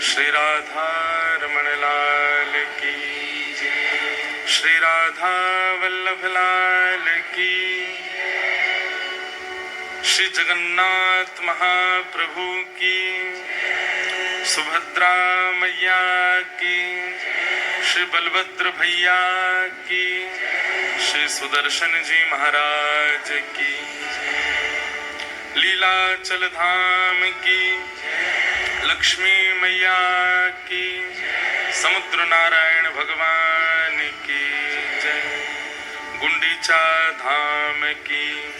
श्री राधा रमण लाल की, श्री राधा वल्लभ लाल की, श्री जगन्नाथ महाप्रभु की, सुभद्रा मैया की, श्री बलभद्र भैया की, श्री सुदर्शन जी महाराज की, लीलाचल धाम की, लक्ष्मी मैया की, समुद्र नारायण भगवान की जय, गुंडीचा धाम की,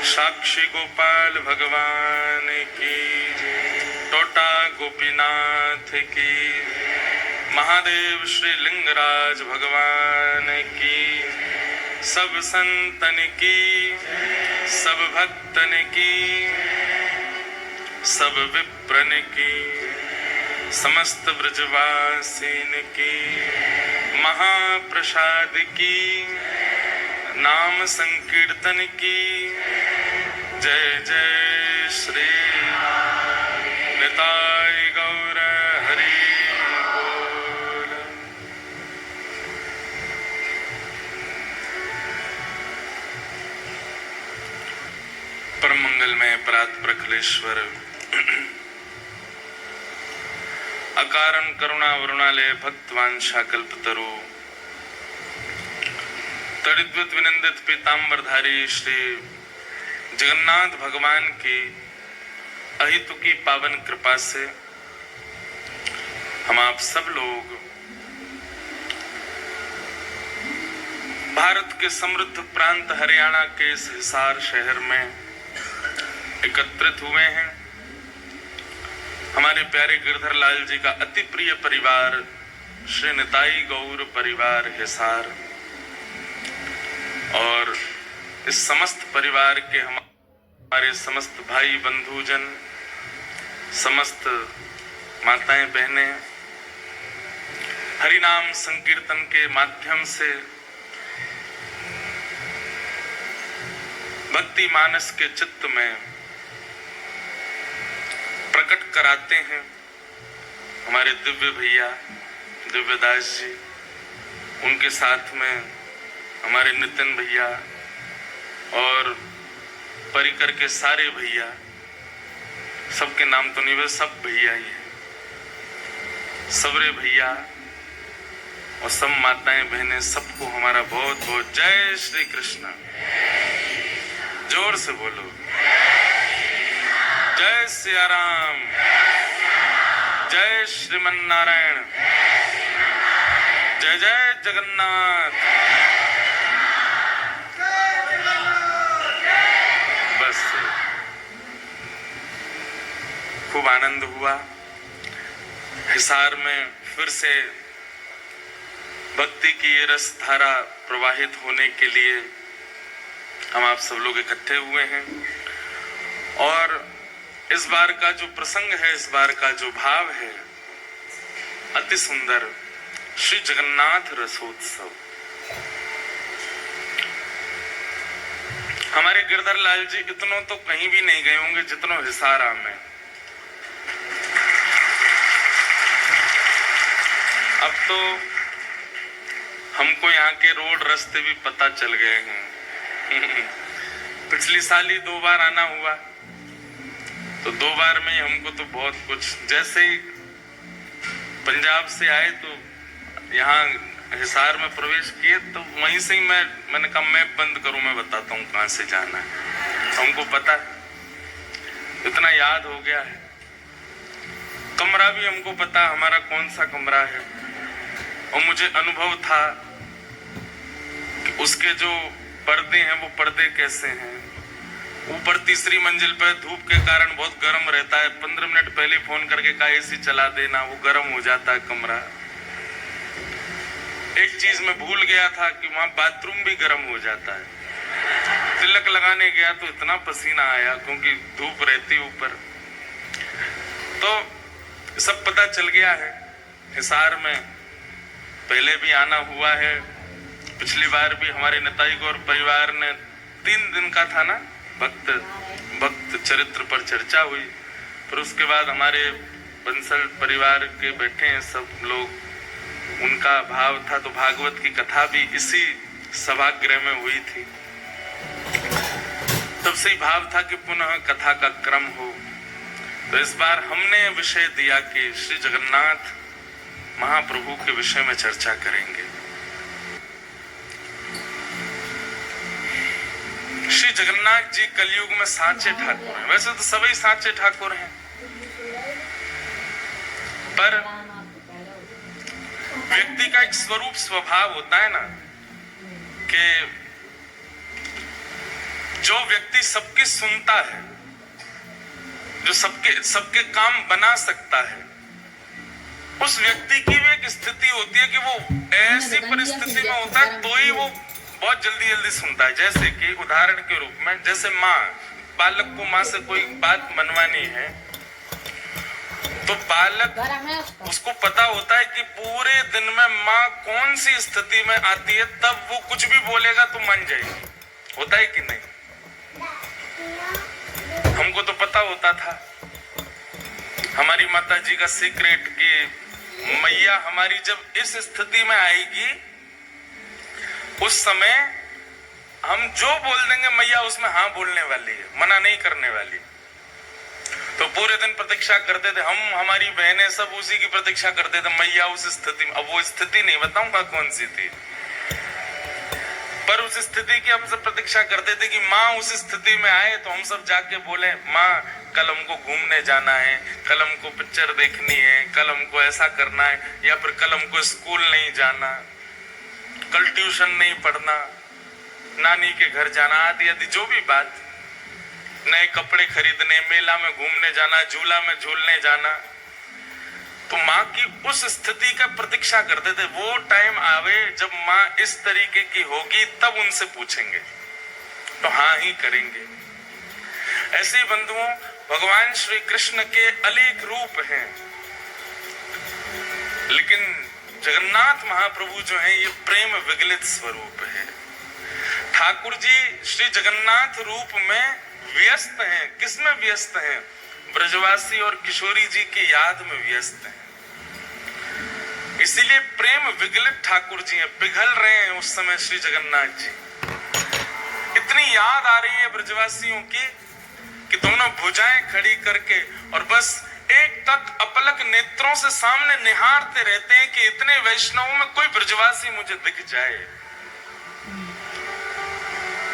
साक्षी गोपाल भगवान की जय, टोटा गोपीनाथ की, महादेव श्री लिंगराज भगवान की, सब संतन की, सब भक्तन की, सब विप्रन की, समस्त ब्रजवासीन की, महाप्रसाद की, नाम संकीर्तन की। जय जय श्री निताय गौर हरि बोल। परम मंगलमय परात् प्रखलेश्वर अकारण करुणा वरुणालय भक्तवांछा कल्पतरु तड़िद्वत विनंदित पीतांबरधारी श्री जगन्नाथ भगवान की अहितु की पावन कृपा से हम आप सब लोग भारत के समृद्ध प्रांत हरियाणा के इस हिसार शहर में एकत्रित हुए हैं। हमारे प्यारे गिरधर लाल जी का अति प्रिय परिवार श्री निताई गौर परिवार हिसार और इस समस्त परिवार के हमारे समस्त भाई बंधुजन, समस्त माताएं बहनें हरिनाम संकीर्तन के माध्यम से भक्ति मानस के चित्त में प्रकट कराते हैं। हमारे दिव्य भैया दिव्यदास जी, उनके साथ में हमारे नितिन भैया और परिकर के सारे भैया, सबके नाम तो नहीं, वे सब भैया ही हैं, सबरे भैया और सब माताएं बहनें, सबको हमारा बहुत बहुत जय श्री कृष्ण। जोर से बोलो जय सिया राम, जय श्रीमन नारायण, जय जय जगन्नाथ। बस खूब आनंद हुआ। हिसार में फिर से भक्ति की ये रस धारा प्रवाहित होने के लिए हम आप सब लोग इकट्ठे हुए हैं और इस बार का जो प्रसंग है, इस बार का जो भाव है, अति सुंदर श्री जगन्नाथ रसोत्सव। हमारे गिरधर लाल जी इतनों तो कहीं भी नहीं गए होंगे जितनों हिसारा में। अब तो हमको यहाँ के रोड रास्ते भी पता चल गए हैं। पिछली साल ही 2 बार आना हुआ, तो 2 बार में ही हमको तो बहुत कुछ, जैसे ही पंजाब से आए तो यहाँ हिसार में प्रवेश किए तो वहीं से ही मैंने कहा मैप बंद करूं, मैं बताता हूँ कहाँ से जाना है। हमको पता है, इतना याद हो गया है। कमरा भी हमको पता हमारा कौन सा कमरा है और मुझे अनुभव था कि उसके जो पर्दे हैं वो पर्दे कैसे हैं। ऊपर 3री मंजिल पर धूप के कारण बहुत गर्म रहता है। 15 मिनट पहले फोन करके कहा एसी चला देना, वो गर्म हो जाता है कमरा। एक चीज मैं भूल गया था कि वहां बाथरूम भी गर्म हो जाता है। तिलक लगाने गया तो इतना पसीना आया क्योंकि धूप रहती ऊपर। तो सब पता चल गया है। हिसार में पहले भी आना हुआ है, पिछली बार भी हमारे निताई गौर परिवार ने 3 दिन का था ना, भक्त चरित्र पर चर्चा हुई। फिर उसके बाद हमारे बंसल परिवार के बैठे हैं सब लोग, उनका भाव था तो भागवत की कथा भी इसी सभागृह में हुई थी। तब से ही भाव था कि पुनः कथा का क्रम हो। तो इस बार हमने विषय दिया कि श्री जगन्नाथ महाप्रभु के विषय में चर्चा करेंगे। श्री जगन्नाथ जी कलयुग में साचे ठाकुर हैं। वैसे तो सभी साचे ठाकुर हैं, पर व्यक्ति का एक स्वरूप स्वभाव होता है ना कि जो व्यक्ति सबकी सुनता है, जो सबके काम बना सकता है, उस व्यक्ति की भी एक स्थिति होती है कि वो ऐसी परिस्थिति में होता है तो ही वो बहुत जल्दी जल्दी सुनता है। जैसे कि उदाहरण के रूप में, जैसे माँ, बालक को माँ से कोई बात मनवानी है तो बालक, उसको पता होता है कि पूरे दिन में माँ कौन सी स्थिति में आती है, तब वो कुछ भी बोलेगा तो मान जाएगी। होता है कि नहीं? हमको तो पता होता था, हमारी माता जी का सीक्रेट, कि मैया हमारी जब इस स्थिति में आएगी उस समय हम जो बोल देंगे मैया उसमें हाँ बोलने वाली है, मना नहीं करने वाली। तो पूरे दिन प्रतीक्षा करते थे हम, हमारी बहनें सब उसी की प्रतीक्षा करते थे, मैया उस स्थिति में। अब वो स्थिति नहीं बताऊंगा कौन सी थी, पर उस स्थिति की हम सब प्रतीक्षा करते थे कि माँ उस स्थिति में आए तो हम सब जाके बोले, माँ कल हमको घूमने जाना है, कल हमको पिक्चर देखनी है, कल हमको ऐसा करना है, या फिर कल हमको स्कूल नहीं जाना, कल ट्यूशन नहीं पढ़ना, नानी के घर जाना, आदि आदि जो भी बात, नए कपड़े खरीदने, मेला में घूमने जाना, झूला में झूलने जाना। तो माँ की उस स्थिति का प्रतीक्षा करते थे, वो टाइम आवे जब माँ इस तरीके की होगी तब उनसे पूछेंगे तो हाँ ही करेंगे। ऐसे ही बंधुओं, भगवान श्री कृष्ण के अनेक रूप हैं, लेकिन जगन्नाथ महाप्रभु जो हैं ये प्रेम विगलित स्वरूप है। ठाकुर जी श्री जगन्नाथ रूप में व्यस्त हैं। किसमें व्यस्त हैं? ब्रजवासी और किशोरी जी की याद में व्यस्त हैं। इसीलिए प्रेम विगलित ठाकुर जी हैं, पिघल रहे हैं उस समय श्री जगन्नाथ जी। इतनी याद आ रही है ब्रजवासियों की कि दोनों भुजाएं खड़ी करके और बस एक तक अपलक नेत्रों से सामने निहारते रहते हैं कि इतने वैष्णवों में कोई ब्रजवासी मुझे दिख जाए।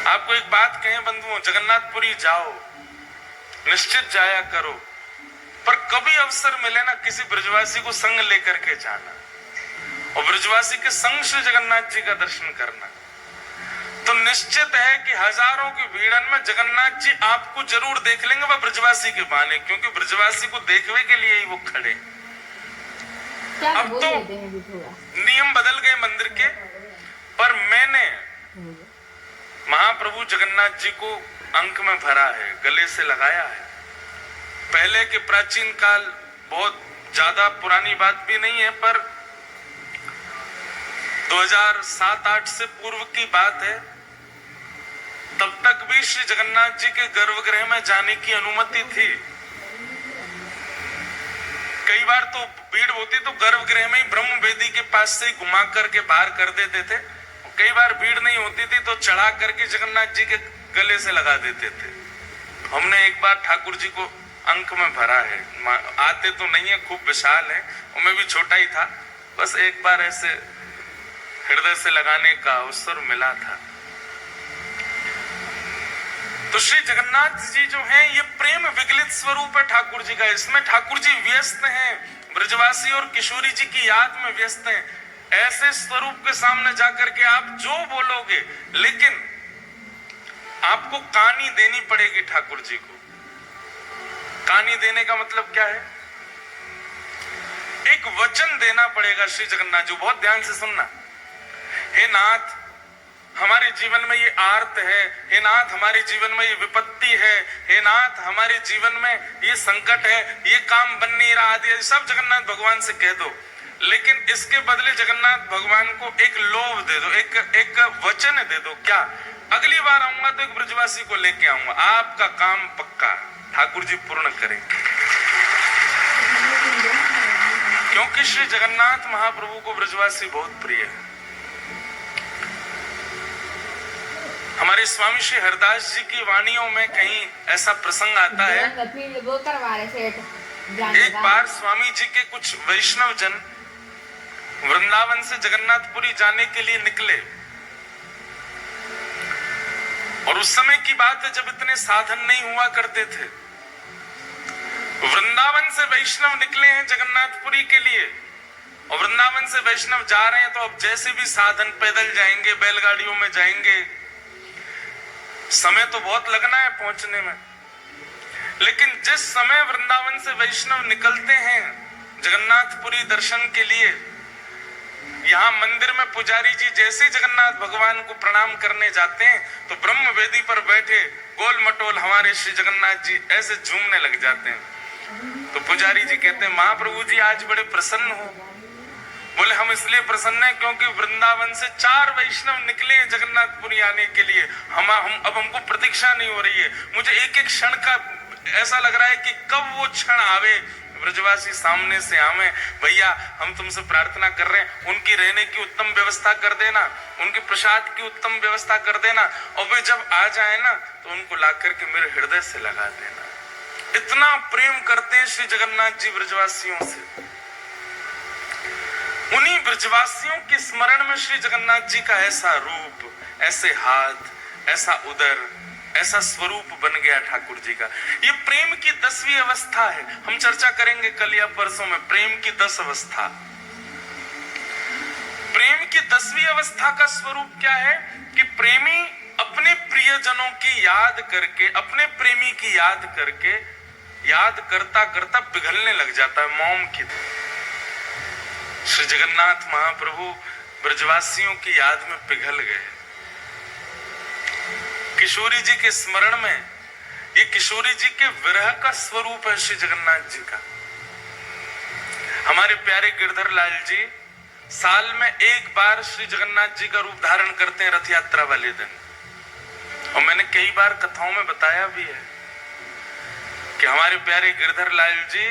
आपको एक बात कहें बंधुओं, जगन्नाथपुरी जाओ, निश्चित जाया करो, पर कभी अवसर मिले ना किसी ब्रजवासी को संग लेकर के जाना और ब्रजवासी के संग श्री जगन्नाथ जी का दर्शन करना, तो निश्चित है कि हजारों की भीड़न में जगन्नाथ जी आपको जरूर देख लेंगे, वह ब्रजवासी के बहाने, क्योंकि ब्रजवासी को देखने के लिए ही वो खड़े। अब तो नियम बदल गए मंदिर के, पर मैंने महाप्रभु जगन्नाथ जी को अंक में भरा है, गले से लगाया है। पहले के प्राचीन काल, बहुत ज्यादा पुरानी बात भी नहीं है, पर 2007-8 से पूर्व की बात है। तब तक भी श्री जगन्नाथ जी के गर्भगृह में जाने की अनुमति थी। कई बार तो भीड़ होती तो गर्भगृह में ही ब्रह्म वेदी के पास से ही घुमा करके बाहर कर देते थे। कई बार भीड़ नहीं होती थी तो चढ़ा करके जगन्नाथ जी के गले से लगा देते थे। हमने एक बार ठाकुर जी को अंक में भरा है, आते तो नहीं है, खूब विशाल है, और मैं भी छोटा ही था, बस एक बार ऐसे हृदय से लगाने का अवसर मिला था। तो श्री जगन्नाथ जी जो हैं ये प्रेम विगलित स्वरूप है ठाकुर जी का। इसमें ठाकुर जी व्यस्त हैं, ब्रजवासी और किशोरी जी की याद में व्यस्त हैं। ऐसे स्वरूप के सामने जाकर के आप जो बोलोगे, लेकिन आपको कहानी देनी पड़ेगी ठाकुर जी को। कहानी देने का मतलब क्या है? एक वचन देना पड़ेगा श्री जगन्नाथ जी। बहुत ध्यान से सुनना। हे नाथ, हमारे जीवन में ये आर्त है, हे नाथ हमारे जीवन में ये विपत्ति है, हे नाथ हमारे जीवन में ये संकट है, ये काम बन नहीं रहा, आदि सब जगन्नाथ भगवान से कह दो। लेकिन इसके बदले जगन्नाथ भगवान को एक लोभ दे दो, एक वचन दे दो। क्या? अगली बार आऊंगा तो एक ब्रजवासी को लेके आऊंगा, आपका काम पक्का ठाकुर जी पूर्ण करेंगे। क्योंकि श्री जगन्नाथ महाप्रभु को ब्रजवासी बहुत प्रिय है। हमारे स्वामी श्री हरदास जी की वाणियों में कहीं ऐसा प्रसंग आता है, एक बार स्वामी जी के कुछ वैष्णव जन वृंदावन से जगन्नाथपुरी जाने के लिए निकले, और उस समय की बात है जब इतने साधन नहीं हुआ करते थे। वृंदावन से वैष्णव निकले हैं जगन्नाथपुरी के लिए, और वृंदावन से वैष्णव जा रहे हैं तो अब जैसे भी साधन, पैदल जाएंगे, बैलगाड़ियों में जाएंगे, समय तो बहुत लगना है पहुंचने में। लेकिन जिस समय वृंदावन से वैष्णव निकलते हैं जगन्नाथपुरी दर्शन के लिए, यहाँ मंदिर में पुजारी जी जैसे जगन्नाथ भगवान को प्रणाम करने जाते हैं तो ब्रह्म वेदी पर बैठे गोल मटोल हमारे श्री जगन्नाथ जी ऐसे झूमने लग जाते हैं। तो पुजारी जी कहते हैं महाप्रभु जी आज बड़े प्रसन्न हो। बोले हम इसलिए प्रसन्न हैं क्योंकि वृंदावन से 4 वैष्णव निकले हैं जगन्नाथपुरी आने के लिए। हम अब हमको प्रतीक्षा नहीं हो रही है। मुझे एक एक क्षण का ऐसा लग रहा है कि कब वो क्षण आवे, ब्रजवासी सामने से आवे। भैया हम तुमसे प्रार्थना कर रहे हैं, उनकी रहने की उत्तम व्यवस्था कर देना, उनके प्रसाद की उत्तम व्यवस्था कर देना, और वे जब आ जाए ना तो उनको ला करके मेरे हृदय से लगा देना। इतना प्रेम करते हैं श्री जगन्नाथ जी ब्रजवासियों से। उन्हीं ब्रजवासियों के स्मरण में श्री जगन्नाथ जी का ऐसा रूप, ऐसे हाथ, ऐसा उदर, ऐसा स्वरूप बन गया ठाकुर जी का। ये प्रेम की 10वीं अवस्था है। हम चर्चा करेंगे कल या परसों में प्रेम की 10 अवस्था। प्रेम की 10वीं अवस्था का स्वरूप क्या है कि प्रेमी अपने प्रियजनों की याद करके, अपने प्रेमी की याद करके, याद करता करता पिघलने लग जाता है मोम की। श्री जगन्नाथ महाप्रभु ब्रजवासियों की याद में पिघल गए। किशोरी जी के स्मरण में, ये किशोरी जी के विरह का स्वरूप है श्री जगन्नाथ जी का। हमारे प्यारे गिरधर लाल जी साल में एक बार श्री जगन्नाथ जी का रूप धारण करते हैं रथ यात्रा वाले दिन। और मैंने कई बार कथाओं में बताया भी है कि हमारे प्यारे गिरधर लाल जी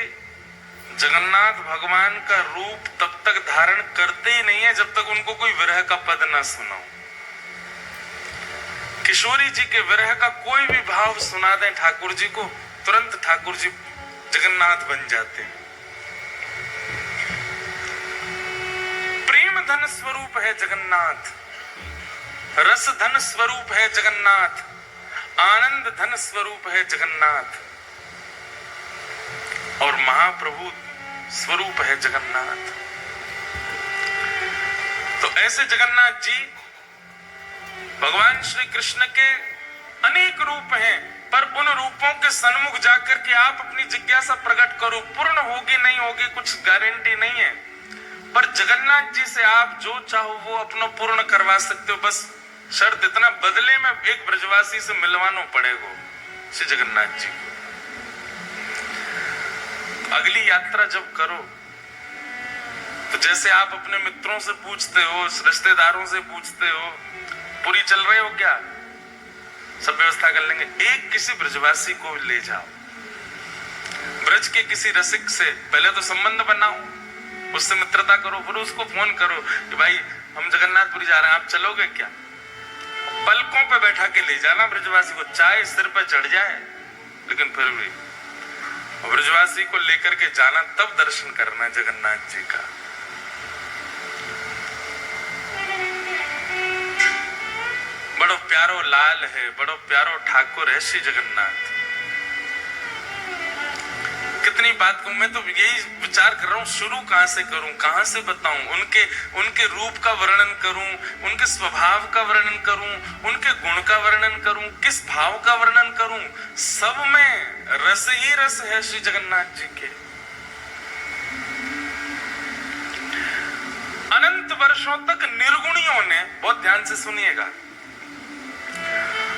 जगन्नाथ भगवान का रूप तब तक धारण करते ही नहीं है जब तक उनको कोई विरह का पद ना सुनाओ। किशोरी जी के विरह का कोई भी भाव सुना दें ठाकुर जी को, तुरंत ठाकुर जी जगन्नाथ बन जाते हैं। प्रेम धन स्वरूप है जगन्नाथ, रस धन स्वरूप है जगन्नाथ, आनंद धन स्वरूप है जगन्नाथ, और महाप्रभु स्वरूप है जगन्नाथ। तो ऐसे जगन्नाथ जी भगवान श्री कृष्ण के अनेक रूप हैं, पर उन रूपों के सन्मुख जाकर के आप अपनी जिज्ञासा प्रकट करो। पूर्ण होगी नहीं होगी कुछ गारंटी नहीं है, पर जगन्नाथ जी से आप जो चाहो वो अपना पूर्ण करवा सकते हो। बस शर्त इतना, बदले में एक ब्रजवासी से मिलवाना पड़ेगा श्री जगन्नाथ जी को। अगली यात्रा जब करो तो जैसे आप अपने मित्रों से पूछते हो, रिश्तेदारों से पूछते हो, पूरी चल रहे हो क्या, सब व्यवस्था कर लेंगे। एक किसी ब्रजवासी को ले जाओ, ब्रज के किसी रसिक से पहले तो संबंध बनाओ, उससे मित्रता करो, फिर उसको फोन करो कि भाई हम जगन्नाथपुरी जा रहे हैं, आप चलोगे क्या। पलकों पे बैठा के ले जाना ब्रजवासी को, चाहे सिर पे चढ़ जाए, लेकिन फिर भी ब्रजवासी को लेकर के जाना, तब दर्शन करना जगन्नाथ जी का। बड़ो प्यारो लाल है, बड़ो प्यारो ठाकुर है श्री जगन्नाथ। कितनी बात कहूं, मैं तो यही विचार कर रहा हूं शुरू कहां से करूं, कहां से बताऊं, उनके रूप का वर्णन करूं, उनके स्वभाव का वर्णन करूं, उनके गुण का वर्णन करूं, किस भाव का वर्णन करूं। सब में रस ही रस है श्री जगन्नाथ जी के। अनंत वर्षों तक निर्गुणियों ने, बहुत ध्यान से सुनिएगा,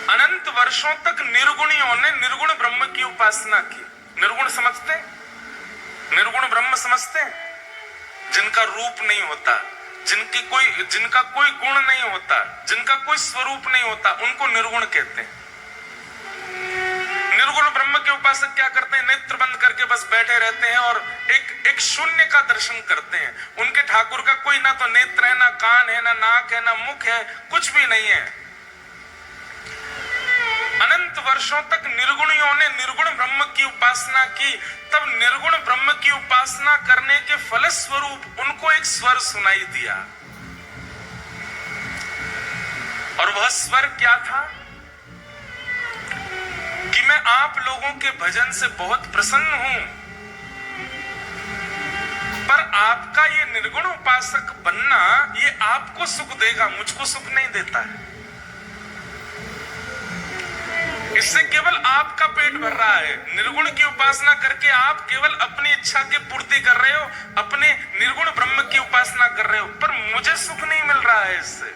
अनंत वर्षों तक निर्गुणियों ने निर्गुण ब्रह्म की उपासना की। निर्गुण समझते, निर्गुण ब्रह्म समझते, जिनका रूप नहीं होता, जिनका कोई गुण नहीं होता, जिनका कोई स्वरूप नहीं होता, उनको निर्गुण कहते हैं। निर्गुण ब्रह्म के उपासक क्या करते हैं, नेत्र बंद करके बस बैठे रहते हैं और एक शून्य का दर्शन करते हैं। उनके ठाकुर का कोई ना तो नेत्र है, ना कान है, ना नाक है, ना मुख है, कुछ भी नहीं है। अनंत वर्षों तक निर्गुणियों ने निर्गुण ब्रह्म की उपासना की, तब निर्गुण ब्रह्म की उपासना करने के फलस्वरूप उनको एक स्वर सुनाई दिया। और वह स्वर क्या था कि मैं आप लोगों के भजन से बहुत प्रसन्न हूं, पर आपका ये निर्गुण उपासक बनना ये आपको सुख देगा, मुझको सुख नहीं देता है। इससे केवल आपका पेट भर रहा है। निर्गुण की उपासना करके आप केवल अपनी इच्छा की पूर्ति कर रहे हो, अपने निर्गुण ब्रह्म की उपासना कर रहे हो, पर मुझे सुख नहीं मिल रहा है इससे।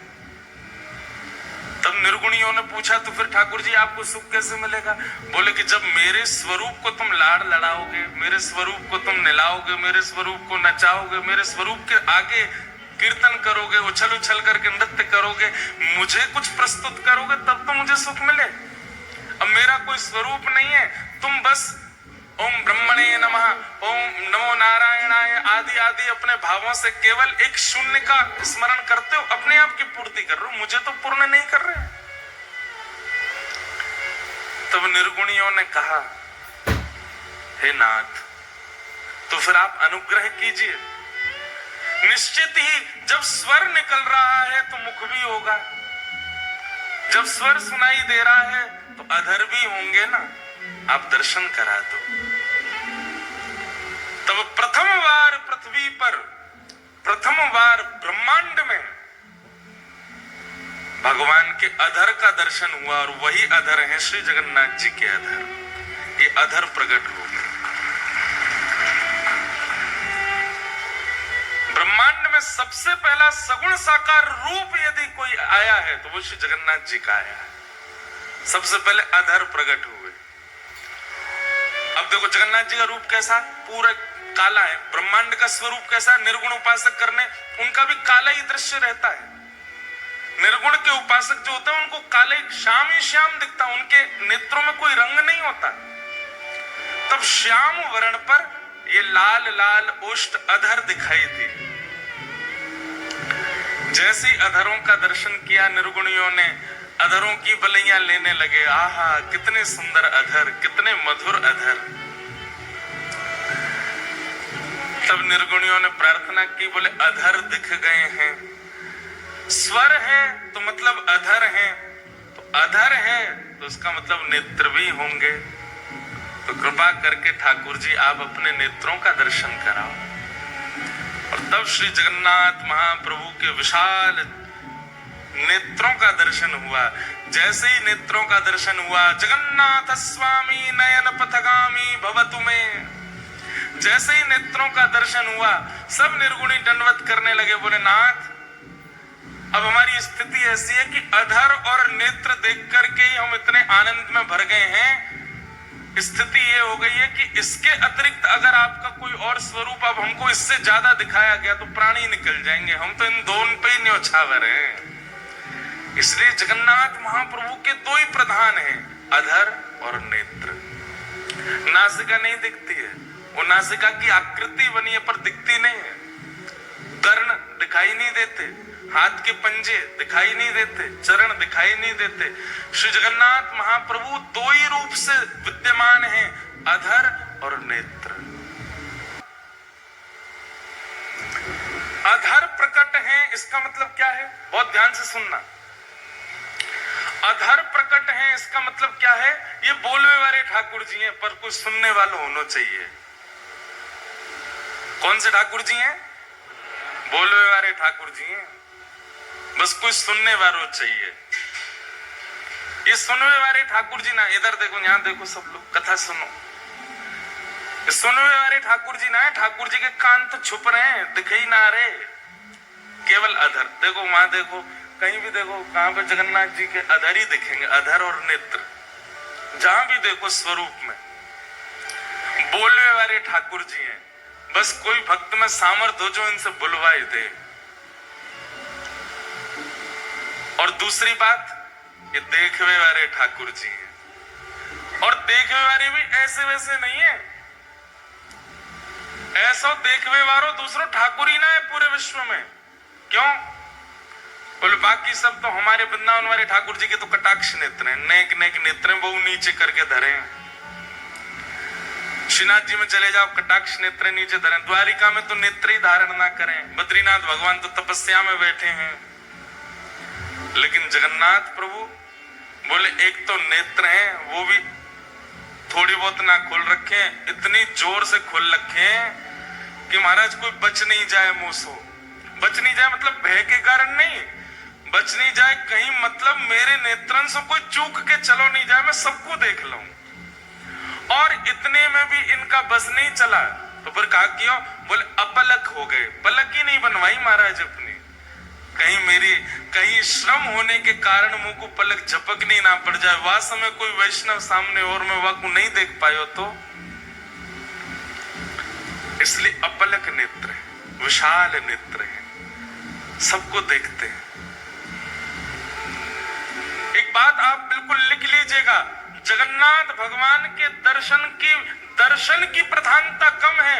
तब निर्गुणियों ने पूछा तो फिर ठाकुर जी आपको सुख कैसे मिलेगा? बोले कि जब मेरे स्वरूप को तुम लाड़ लड़ाओगे, मेरे स्वरूप को तुम निलाओगे, मेरे स्वरूप को नचाओगे, मेरे स्वरूप के आगे कीर्तन करोगे, उछल उछल करके नृत्य करोगे, मुझे कुछ प्रस्तुत करोगे, तब तो मुझे सुख मिले। अब मेरा कोई स्वरूप नहीं है, तुम बस ओम ब्रह्मणे नमः, ओम नमो नारायणाय आदि आदि अपने भावों से केवल एक शून्य का स्मरण करते हो, अपने आप की पूर्ति कर रहे हो, मुझे तो पूर्ण नहीं कर रहे। तब निर्गुणियों ने कहा, हे नाथ, तो फिर आप अनुग्रह कीजिए। निश्चित ही जब स्वर निकल रहा है तो मुख भी होगा, जब स्वर सुनाई दे रहा है तो अधर भी होंगे ना, आप दर्शन करा दो। तब प्रथम बार पृथ्वी पर, प्रथम बार ब्रह्मांड में भगवान के अधर का दर्शन हुआ, और वही अधर है श्री जगन्नाथ जी के अधर। ये अधर प्रकट हो गए ब्रह्मांड में। सबसे पहला सगुण साकार रूप यदि कोई आया है तो वो श्री जगन्नाथ जी का आया है। सबसे पहले अधर प्रकट हुए। अब देखो जगन्नाथ जी का रूप कैसा, पूरा काला है। ब्रह्मांड का स्वरूप कैसा, निर्गुण उपासक करने उनका भी काला ही दृश्य रहता है। निर्गुण के उपासक जो होते हैं उनको काले श्याम ही श्याम दिखता, उनके नेत्रों में कोई रंग नहीं होता। तब श्याम वर्ण पर ये लाल लाल ओष्ठ अधर दिखाई दी। जैसे ही अधरों का दर्शन किया निर्गुणियों ने, अधरों की बलैया लेने लगे। आहा, कितने सुंदर अधर, कितने मधुर अधर। तब निर्गुणियों ने प्रार्थना की, बोले अधर दिख गए हैं, स्वर है तो मतलब अधर है, तो अधर है तो उसका मतलब नेत्र भी होंगे। तो कृपा करके ठाकुर जी आप अपने नेत्रों का दर्शन कराओ। और तब श्री जगन्नाथ महाप्रभु के विशाल नेत्रों का दर्शन हुआ। जैसे ही नेत्रों का दर्शन हुआ, जगन्नाथ स्वामी नयन पथगामी भवतु में, जैसे ही नेत्रों का दर्शन हुआ सब निर्गुणी दंडवत करने लगे। बोले नाथ, अब हमारी स्थिति ऐसी है कि अधर और नेत्र देख करके ही हम इतने आनंद में भर गए हैं। स्थिति ये हो गई है कि इसके अतिरिक्त अगर आपका कोई और स्वरूप अब हमको इससे ज्यादा दिखाया गया तो प्राणी निकल जाएंगे, हम तो इन दोनों पे ही न्योछावर हैं। इसलिए जगन्नाथ महाप्रभु के दो ही प्रधान हैं, अधर और नेत्र। नासिका नहीं दिखती है, वो नासिका की आकृति बनी है पर दिखती नहीं है। कर्ण दिखाई नहीं देते, हाथ के पंजे दिखाई नहीं देते, चरण दिखाई नहीं देते। श्री जगन्नाथ महाप्रभु दो ही रूप से विद्यमान हैं, अधर और नेत्र। अधर प्रकट हैं, इसका मतलब क्या है? बहुत ध्यान से सुनना। अधर प्रकट हैं इसका मतलब क्या है? ये बोलने वाले ठाकुर जी हैं, पर कुछ सुनने वाला होना चाहिए। कौन से ठाकुर जी हैं? बोलने वाले ठाकुर जी हैं, बस कुछ सुनने वालों चाहिए। ये सुनने वाले ठाकुर जी ना, इधर देखो, यहां देखो, सब लोग कथा सुनो। ये सुनने वाले ठाकुर जी ना है, ठाकुर जी के कान तो छुप रहे हैं, दिखाई ना रहे, केवल अधर। देखो वहां देखो, कहीं भी देखो, कहां पे जगन्नाथ जी के अधर ही दिखेंगे, अधर और नेत्र। जहां भी देखो स्वरूप में बोलने वाले ठाकुर जी हैं। बस कोई भक्त में सामर्थ्य हो जो इनसे बुलवाए दे। और दूसरी बात, ये देखने वाले ठाकुर जी हैं, और देखने वाले भी ऐसे वैसे नहीं है। ऐसा देखने वालों दूसरों ठाकुर ही ना है पूरे विश्व में। क्यों? बोले बाकी सब तो हमारे वृंदावन वाले ठाकुर जी के तो कटाक्ष नेत्र हैं, नेक नेक नेत्र हैं, वो नीचे करके धरे हैं। श्रीनाथ जी में चले जाओ, कटाक्ष नेत्र नीचे धरे। द्वारिका में तो नेत्र ही धारण ना करें। बद्रीनाथ भगवान तो तपस्या में बैठे हैं। लेकिन जगन्नाथ प्रभु बोले एक तो नेत्र हैं, वो भी थोड़ी बहुत ना खोल रखे हैं, इतनी जोर से खोल रखे हैं कि महाराज कोई बच नहीं जाए मुंह से। बच नहीं जाए मतलब भय के कारण नहीं, बच नहीं जाए कहीं, मतलब मेरे नेत्रन से कोई चूक के चलो नहीं जाए, मैं सबको देख लूं। और इतने में भी इनका बस नहीं चला, तो फिर कहा क्यों? बोले अपलक हो गए। पलक ही नहीं बनवाई महाराज अपनी, कहीं श्रम होने के कारण मुंह को पलक झपकनी ना पड़ जाए, वह समय कोई वैष्णव सामने और मैं वह को नहीं देख पायो तो। इसलिए अपलक नेत्र है, विशाल नेत्र है, सबको देखते हैं। एक बात आप बिल्कुल लिख लीजिएगा, जगन्नाथ भगवान के दर्शन की प्रधानता कम है,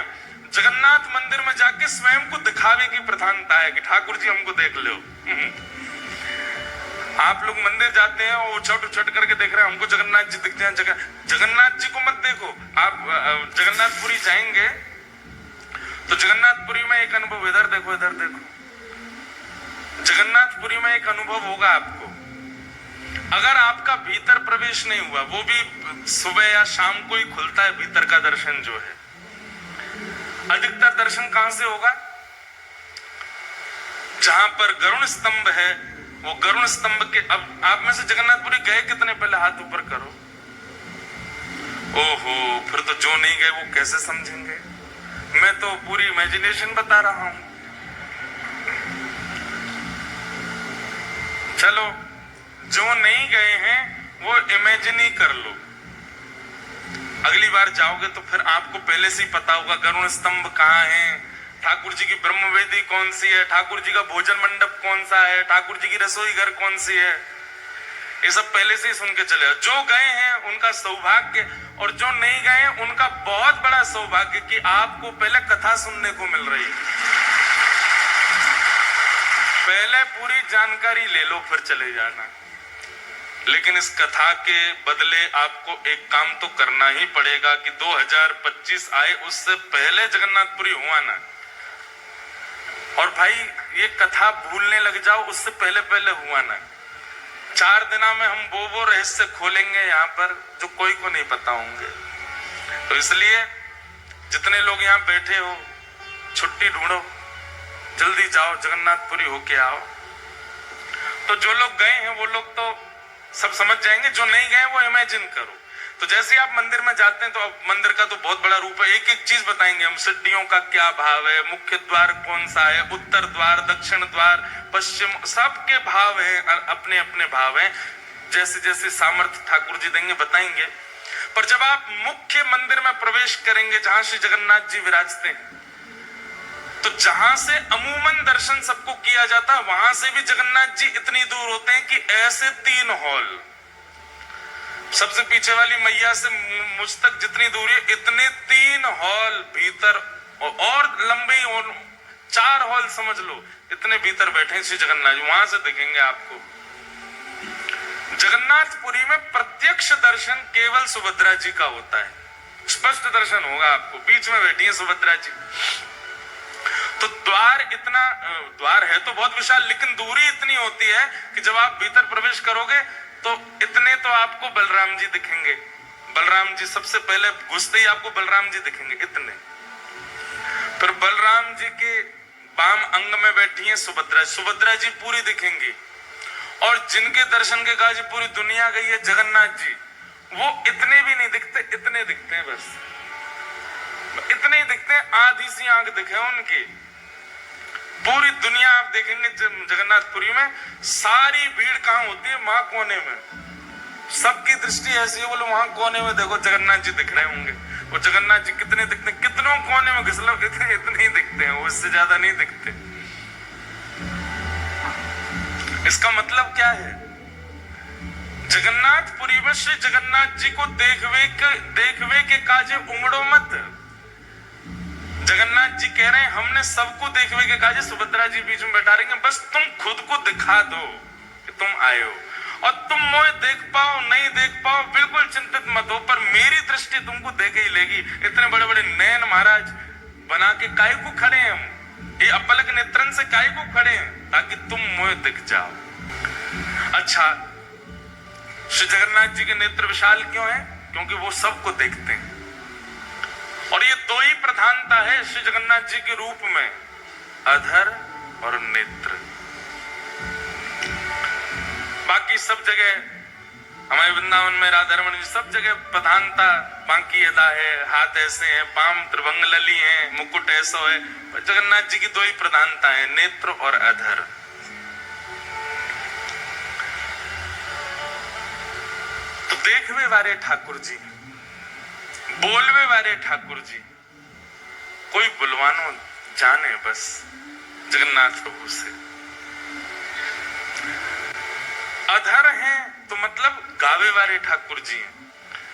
जगन्नाथ मंदिर में जाके स्वयं को दिखावे की प्रधानता है कि ठाकुर जी हमको देख लो। आप लोग मंदिर जाते हैं और उछट करके देख रहे हैं हमको जगन्नाथ जी दिखते हैं। जगन्नाथ जी को मत देखो। आप जगन्नाथपुरी जाएंगे तो जगन्नाथपुरी में एक अनुभव, इधर देखो इधर देखो, जगन्नाथपुरी में एक अनुभव होगा आपको। अगर आपका भीतर प्रवेश नहीं हुआ, वो भी सुबह या शाम को ही खुलता है भीतर का दर्शन जो है, अधिकतर दर्शन कहां से होगा? जहां पर गरुण स्तंभ है, वो गरुण स्तंभ के, अब आप में से जगन्नाथपुरी गए कितने? पहले हाथ ऊपर करो। ओहो, फिर तो जो नहीं गए वो कैसे समझेंगे? मैं तो पूरी इमेजिनेशन बता रहा हूं। चलो, जो नहीं गए हैं वो इमेजिन ही कर लो। अगली बार जाओगे तो फिर आपको पहले से ही पता होगा गरुण स्तंभ कहाँ है, ठाकुर जी की ब्रह्मवेदी कौन सी है, ठाकुर जी का भोजन मंडप कौन सा है, ठाकुर जी की रसोई घर कौन सी है, ये सब पहले से ही सुन के चले। जो गए हैं उनका सौभाग्य, और जो नहीं गए हैं उनका बहुत बड़ा सौभाग्य कि आपको पहले कथा सुनने को मिल रही है। पहले पूरी जानकारी ले लो फिर चले जाना। लेकिन इस कथा के बदले आपको एक काम तो करना ही पड़ेगा कि 2025 आए उससे पहले जगन्नाथपुरी हुआ ना। और भाई ये कथा भूलने लग जाओ उससे पहले पहले हुआ ना। 4 दिना में हम वो रहस्य खोलेंगे यहाँ पर जो कोई को नहीं पता होंगे। तो इसलिए जितने लोग यहाँ बैठे हो, छुट्टी ढूंढो, जल्दी जाओ, जगन्नाथपुरी होके आओ। तो जो लोग गए हैं वो लोग तो सब समझ जाएंगे, जो नहीं गए वो इमेजिन करो। तो जैसे आप मंदिर में जाते हैं तो अब मंदिर का तो बहुत बड़ा रूप है, एक एक चीज बताएंगे हम, सीढ़ियों का क्या भाव है, मुख्य द्वार कौन सा है, उत्तर द्वार, दक्षिण द्वार, पश्चिम, सबके भाव है, अपने अपने भाव है, जैसे जैसे सामर्थ्य ठाकुर जी देंगे बताएंगे। पर जब आप मुख्य मंदिर में प्रवेश करेंगे जहां श्री जगन्नाथ जी विराजते हैं, तो जहां से अमूमन दर्शन सबको किया जाता है वहां से भी जगन्नाथ जी इतनी दूर होते हैं कि ऐसे 3 हॉल, सबसे पीछे वाली मैया से मुझ तक जितनी दूरी है, इतने 3 हॉल भीतर, और लंबे 4 हॉल समझ लो, इतने भीतर बैठे श्री जगन्नाथ जी, वहां से दिखेंगे आपको। जगन्नाथपुरी में प्रत्यक्ष दर्शन केवल सुभद्रा जी का होता है, स्पष्ट दर्शन होगा आपको, बीच में बैठी है सुभद्रा जी। तो द्वार है तो बहुत विशाल, लेकिन दूरी इतनी होती है कि जब आप भीतर प्रवेश करोगे तो इतने तो आपको बलराम जी दिखेंगे। बलराम जी सबसे पहले घुसते ही आपको बलराम जी दिखेंगे, इतने। फिर बलराम जी के बाम अंग में बैठी है सुभद्रा जी पूरी दिखेंगी। और जिनके दर्शन के काज पूरी दुनिया गई है, जगन्नाथ जी, वो इतने भी नहीं दिखते, इतने दिखते हैं, बस इतने ही दिखते हैं, आधी सी आंख दिखे उनकी। पूरी दुनिया आप देखेंगे जगन्नाथपुरी में, सारी भीड़ कहाँ होती है? वहां कोने में, सबकी दृष्टि ऐसी है, बोलो वहां कोने में देखो जगन्नाथ जी दिख रहे होंगे। वो जगन्नाथ जी कितने दिखते हैं? कितनों कोने में घिस लो, इतने ही दिखते हैं, उससे ज्यादा नहीं दिखते। इसका मतलब क्या है? जगन्नाथपुरी में श्री जगन्नाथ जी को देखवे के काजे उमड़ो मत। जगन्नाथ जी कह रहे हैं हमने सबको देखवे के काजे सुभद्रा जी बीच में बैठा रही हैं, बस तुम खुद को दिखा दो कि तुम आए हो। और तुम मोए देख पाओ नहीं देख पाओ बिल्कुल चिंतित मत हो, पर मेरी दृष्टि तुमको देख ही लेगी। इतने बड़े बड़े नयन महाराज बना के काय को खड़े हैं हम, ये अपलक नेत्रन से काय को खड़े हैं? ताकि तुम मोए दिख जाओ। अच्छा, श्री जगन्नाथ जी के नेत्र विशाल क्यों है? क्योंकि वो सबको देखते हैं। और ये 2 ही प्रधानता है श्री जगन्नाथ जी के रूप में, अधर और नेत्र। बाकी सब जगह हमारे वृंदावन में राधा रमन जी सब जगह प्रधानता बांकी अदा है, हाथ ऐसे हैं, पाम त्रिभंग लली हैं, मुकुट ऐसा है। जगन्नाथ जी की दो ही प्रधानता है, नेत्र और अधर। तो देखवे वारे ठाकुर जी, बोलवे वारे ठाकुर जी, कोई बुलवानो जाने बस जगन्नाथ प्रभु से। अधर हैं तो मतलब गावे वाले ठाकुर जी हैं,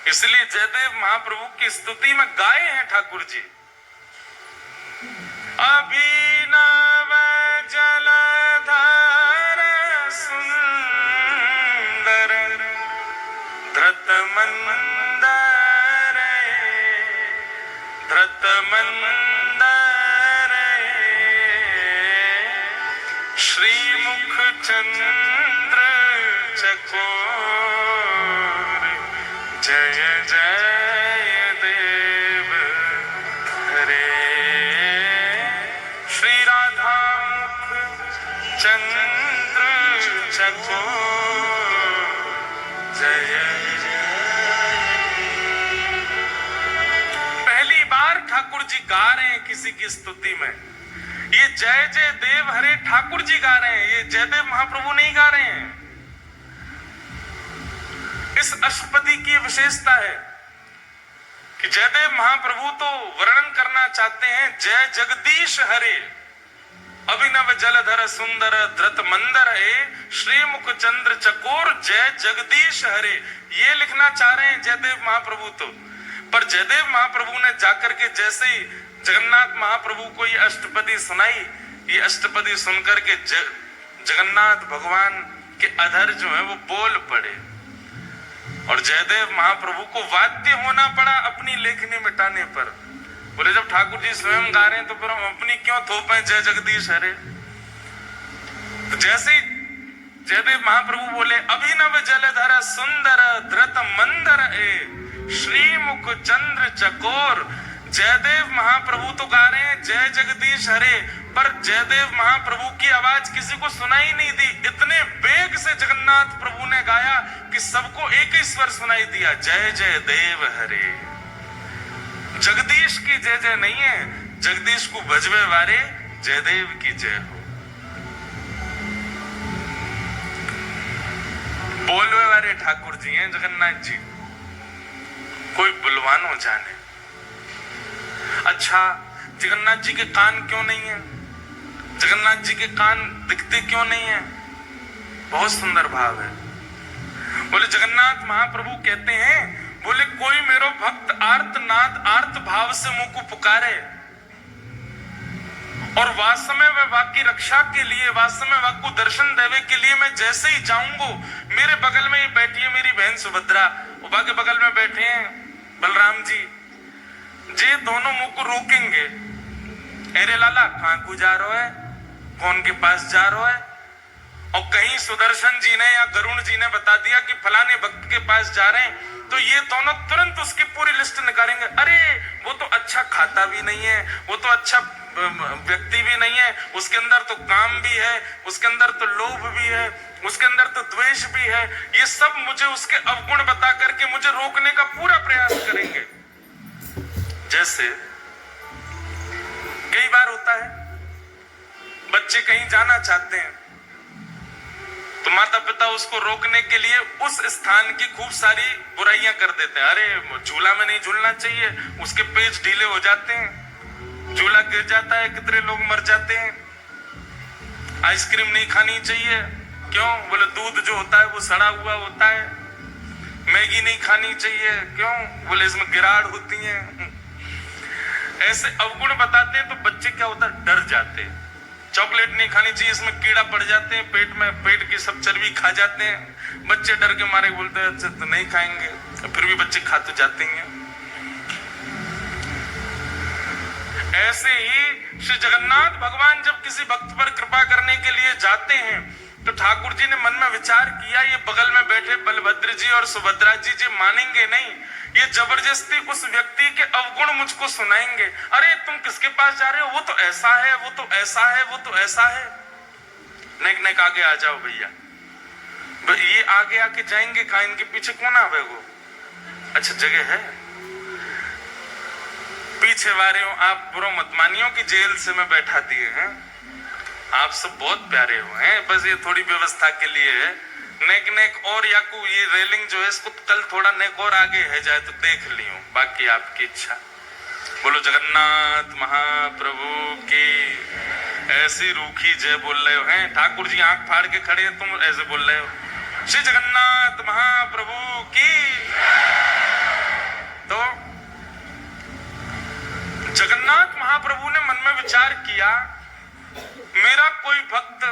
इसलिए जयदेव महाप्रभु की स्तुति में गाए हैं ठाकुर जी। अभिनव जलधर सुंदर धृत मंदर, धृत मंदर श्रीमुख चंद्र चकोर, जय जय देव हरे। श्री राधा मुख चंद्र चकोर, जय जय। पहली बार ठाकुर जी गा रहे हैं किसी की स्तुति में, ये जय जय देव हरे ठाकुर जी गा रहे हैं, ये जयदेव महाप्रभु नहीं गा रहे हैं। इस अष्टपदी की विशेषता है कि जयदेव महाप्रभु तो वर्णन करना चाहते हैं जय जगदीश हरे, अभिनव जलधर सुंदर धृत मंदर है, श्रीमुख चंद्र चकोर, जय जगदीश हरे, ये लिखना चाह रहे हैं जयदेव महाप्रभु तो। पर जयदेव महाप्रभु ने जाकर के जैसे ही जगन्नाथ महाप्रभु को ये अष्टपदी सुनाई, ये अष्टपदी सुनकर के जगन्नाथ भगवान के अधर जो है वो बोल पड़े, और जयदेव महाप्रभु को वाद्य होना पड़ा अपनी लेखनी मिटाने पर। बोले जब ठाकुर जी स्वयं गा रहे हैं तो फिर हम अपनी क्यों थोपें जय जगदीश हरे। तो जैसे ही जयदेव महाप्रभु बोले अभिनव जलधर सुंदर धृत मंदर ए, श्रीमुख चंद्र चकोर, जयदेव महाप्रभु तो गा रहे हैं जय जगदीश हरे, पर जयदेव महाप्रभु की आवाज किसी को सुनाई नहीं दी। इतने वेग से जगन्नाथ प्रभु ने गाया कि सबको एक ही स्वर सुनाई दिया, जय जय देव हरे। जगदीश की जय जय नहीं है, जगदीश को भजवे वारे जयदेव की जय हो। बोलवे वाले ठाकुर जी हैं जगन्नाथ जी, कोई बुलवानो जाने। अच्छा, जगन्नाथ जी के कान क्यों नहीं है? जगन्नाथ जी के कान दिखते क्यों नहीं है? बहुत सुंदर भाव है। बोले जगन्नाथ महाप्रभु कहते हैं, बोले कोई मेरो भक्त आर्तनाद आर्त भाव से मुंह को पुकारे, और वास्तव में वह वाक्य रक्षा के लिए, वास्तव में वाक्य को दर्शन देने के लिए मैं जैसे ही जाऊंगा, मेरे बगल में ही बैठी है मेरी बहन सुभद्रा, उबा के बगल में बैठे हैं बलराम जी, जे दोनों मुंह को रोकेंगे, अरे लाला कहां को जा रहा है, कौन के पास जा रहा है, और कहीं सुदर्शन जी ने या गरुण जी ने बता दिया कि फलाने भक्त के पास जा रहे हैं, तो ये दोनों तुरंत उसकी पूरी लिस्ट निकालेंगे। अरे वो तो अच्छा खाता भी नहीं है, वो तो अच्छा व्यक्ति भी नहीं है, उसके अंदर तो काम भी है, उसके अंदर तो लोभ भी है, उसके अंदर तो द्वेष भी है, ये सब मुझे उसके अवगुण बता करके मुझे रोकने का पूरा प्रयास करेंगे। जैसे कई बार होता है बच्चे कहीं जाना चाहते हैं तो माता पिता उसको रोकने के लिए उस स्थान की खूब सारी बुराइयां कर देते हैं। अरे झूला में नहीं झूलना चाहिए, उसके पेच ढीले हो जाते हैं, झूला गिर जाता है, कितने लोग मर जाते हैं। आइसक्रीम नहीं खानी चाहिए, क्यों? बोले दूध जो होता है वो सड़ा हुआ होता है। मैगी नहीं खानी चाहिए, क्यों? बोले इसमें गिराड़ होती है। ऐसे अवगुण बताते हैं तो बच्चे क्या होता है, डर जाते हैं। चॉकलेट नहीं खानी चाहिए, इसमें कीड़ा पड़ जाते हैं पेट में, पेट की सब चर्बी खा जाते हैं। बच्चे डर के मारे बोलते हैं अच्छा तो नहीं खाएंगे, फिर भी बच्चे खा तो जाते हैं। ऐसे ही श्री जगन्नाथ भगवान जब किसी भक्त पर कृपा करने के लिए जाते हैं तो ठाकुर जी ने मन में विचार किया, ये बगल में बैठे बलभद्र जी और सुभद्रा जी जी मानेंगे नहीं, ये जबरदस्ती उस व्यक्ति के अवगुण मुझको सुनाएंगे। अरे तुम किसके पास जा रहे हो, वो तो ऐसा है, वो तो ऐसा है, वो तो ऐसा है। नेक नेक आगे आ जाओ भैया, ये आगे आके जाएंगे कहा, इनके पीछे कौन आवे वो? अच्छा जगह है, पीछे वाले हो आप, बुरो मत मानियो कि जेल से मैं बैठा दिए हैं। आप सब बहुत प्यारे हो हैं, बस ये थोड़ी व्यवस्था के लिए है। नेक नेक और याकू ये रेलिंग जो है इसको कल थोड़ा नेक और आगे है जाए तो देख लियो, बाकी आपकी इच्छा। बोलो जगन्नाथ महाप्रभु की। ऐसी रूखी जय बोल रहे हो हैं ठाकुर जी, आंख फाड़ के खड़े हैं, तुम ऐसे बोल रहे हो श्री जगन्नाथ महाप्रभु की। तो जगन्नाथ महाप्रभु ने मन में विचार किया, मेरा कोई भक्त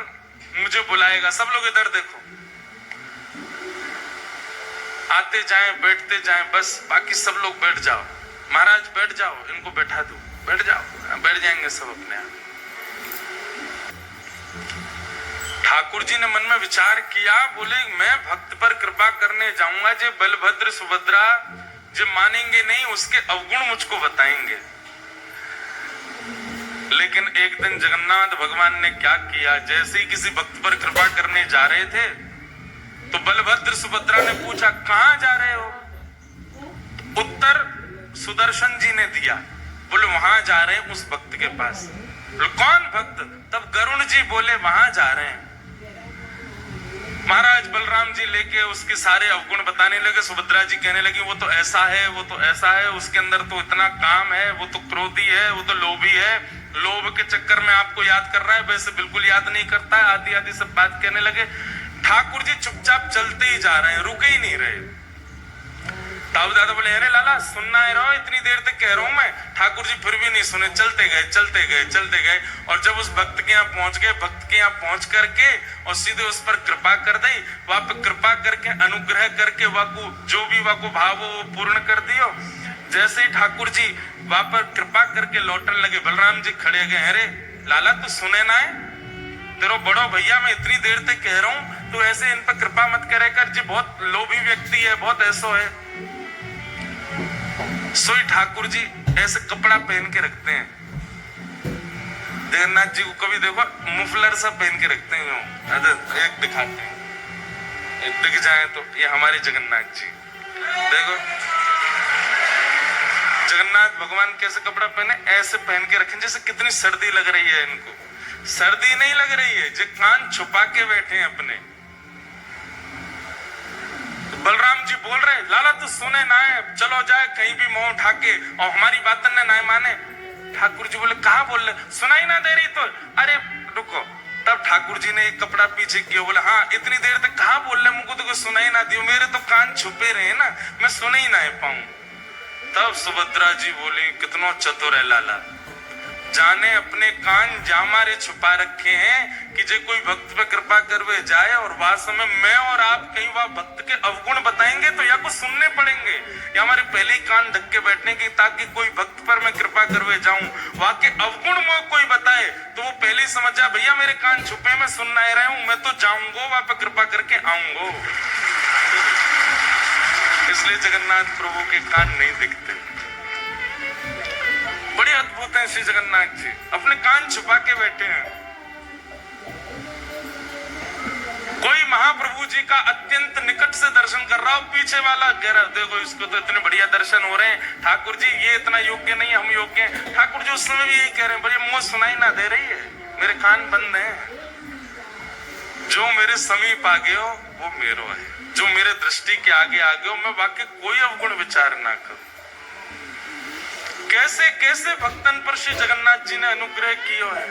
मुझे बुलाएगा। सब लोग इधर देखो, आते जाएं बैठते जाएं, बस बाकी सब लोग बैठ जाओ। महाराज बैठ जाओ, इनको बैठा दो, बैठ जाओ, बैठ जाएंगे सब अपने आप। ठाकुर जी ने मन में विचार किया, बोले मैं भक्त पर कृपा करने जाऊंगा, जो बलभद्र सुभद्रा जो मानेंगे नहीं उसके अवगुण मुझको बताएंगे। लेकिन एक दिन जगन्नाथ भगवान ने क्या किया, जैसे ही किसी भक्त पर कृपा करने जा रहे थे तो बलभद्र सुभद्रा ने पूछा कहां जा रहे हो? उत्तर सुदर्शन जी ने दिया, बोले वहां जा रहे हैं उस भक्त के पास। बोले कौन भक्त? तब गरुण जी बोले वहां जा रहे हैं। महाराज बलराम जी लेके उसके सारे अवगुण बताने लगे। सुभद्रा जी कहने लगी वो तो ऐसा है, वो तो ऐसा है, उसके अंदर तो इतना काम है, वो तो क्रोधी है, वो तो लोभी है, लोभ के चक्कर में आपको याद कर रहा है, वैसे बिल्कुल याद नहीं करता है, आदि आदि सब बात कहने लगे। ठाकुर जी चुपचाप चलते ही जा रहे हैं, रुके ही नहीं रहे। ताऊ दादा बोले अरे लाला सुनना है रहो, इतनी देर तक कह रहा हूं मैं। ठाकुर जी फिर भी नहीं सुने, चलते गए चलते गए चलते गए। और जब उस भक्त के यहाँ पहुंच गए, भक्त के यहाँ पहुंच करके और सीधे उस पर कृपा कर दी, वहां पर कृपा करके अनुग्रह करके वाकु जो भी वाकु भाव वो पूर्ण कर दियो। जैसे ही ठाकुर जी वहां पर कृपा करके लौटने लगे, बलराम जी खड़े गए, अरे लाला तू सुने ना है, तेरो बड़ो भैया मैं इतनी देर तक कह रहा हूं, तू ऐसे इन पर कृपा मत करे कर, जी बहुत लोभी व्यक्ति है, बहुत ऐसो है। सोई ठाकुर जी ऐसे कपड़ा पहन के रखते हैं, जगन्नाथ जी को कभी देखो मुफलर सब पहन के रखते हैं, एक दिखाते हैं, एक दिख जाए तो ये हमारे जगन्नाथ जी। देखो जगन्नाथ भगवान कैसे कपड़ा पहने, ऐसे पहन के रखें जैसे कितनी सर्दी लग रही है इनको। सर्दी नहीं लग रही है, जो कान छुपा के बैठे हैं अपने। बलराम जी बोल रहे लाला तू सुने ना है, चलो जाए कहीं भी मुंह उठा के, और हमारी बात ने ना माने। ठाकुर जी बोले कहा बोल रहे, सुनाई ना दे रही तो? अरे रुको। तब ठाकुर जी ने एक कपड़ा पीछे किया, बोले हाँ इतनी देर तक कहा बोल रहे, मुझको तो सुनाई ना दियो, मेरे तो कान छुपे रहे ना, मैं सुने ही ना पाऊं। तब सुभद्रा जी बोली कितना चतुर है लाला, जाने अपने कान जामारे छुपा रखे हैं कि जो कोई भक्त पे कृपा करवे जाए और वास्तव में मैं और आप कई बार भक्त के अवगुण बताएंगे तो या कुछ सुनने पड़ेंगे, या हमारे पहले ही कान ढक के बैठने की, ताकि कोई भक्त पर मैं कृपा करवे जाऊं, वहां के अवगुण में कोई बताए तो वो पहले ही समझ जाए भैया मेरे कान छुपे, मैं सुन नहीं रहा हूं, मैं तो जाऊंगा वहां पर कृपा करके आऊंगा। इसलिए जगन्नाथ प्रभु के कान नहीं दिखते। बड़े अद्भुत हैं श्री जगन्नाथ जी, अपने कान छुपा के बैठे हैं। कोई महाप्रभु जी का अत्यंत निकट से दर्शन कर रहा हो, पीछे वाला कह रहा देखो इसको तो इतने बढ़िया दर्शन हो रहे हैं, ठाकुर जी ये इतना योग्य नहीं, हम योग्य हैं। ठाकुर जी उस समय भी यही कह रहे हैं, बड़ी मुंह सुनाई ना दे रही है, मेरे कान बंद हैं। जो मेरे समीप आ गए हो वो मेरो है, जो मेरे दृष्टि के आगे आ गए हो, मैं वाकई कोई अवगुण विचार ना करूं। कैसे कैसे भक्तन पर श्री जगन्नाथ जी ने अनुग्रह किया है।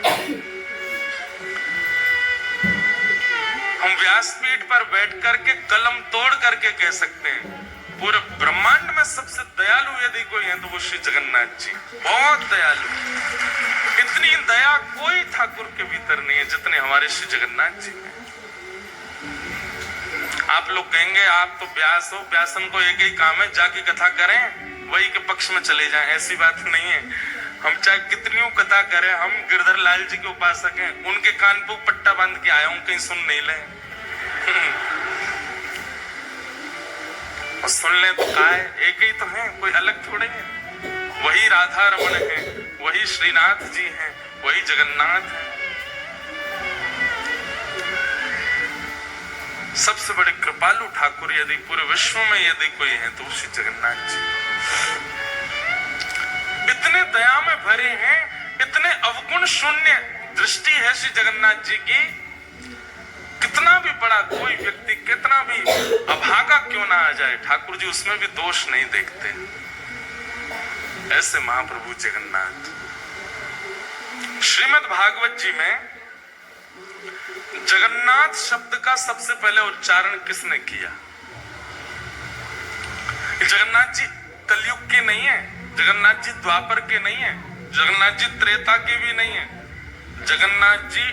हम व्यासपीठ पर बैठ करके कलम तोड़ करके कह सकते हैं पूरे ब्रह्मांड में सबसे दयालु यदि कोई है तो वो श्री जगन्नाथ जी, बहुत दयालु। इतनी दया कोई ठाकुर के भीतर नहीं है जितने हमारे श्री जगन्नाथ जी में। आप लोग कहेंगे आप तो व्यास हो, व्यासन को एक ही काम है जाके कथा करें, वही के पक्ष में चले जाएं, ऐसी बात नहीं है। हम चाहे कितनी कथा करें, हम गिरधर लाल जी के उपासक हैं, उनके कान पे पट्टा बांध के आया हूं, कहीं सुन नहीं ले। और सुन ले तो का है, एक ही तो है, कोई अलग थोड़े है। वही राधा रमन है, वही श्रीनाथ जी हैं, वही जगन्नाथ है। सबसे बड़े कृपालु ठाकुर यदि पूरे विश्व में यदि कोई है तो श्री जगन्नाथ जी। इतने दया में भरे हैं, इतने अवगुण शून्य दृष्टि है श्री जगन्नाथ जी की। कितना भी बड़ा कोई व्यक्ति, कितना भी अभागा क्यों ना आ जाए, ठाकुर जी उसमें भी दोष नहीं देखते। ऐसे महाप्रभु जगन्नाथ। श्रीमद् भागवत जी में जगन्नाथ शब्द का सबसे पहले उच्चारण किसने किया? जगन्नाथ जी कलयुग के नहीं है, जगन्नाथ जी द्वापर के नहीं है, जगन्नाथ जी त्रेता के भी नहीं है, जगन्नाथ जी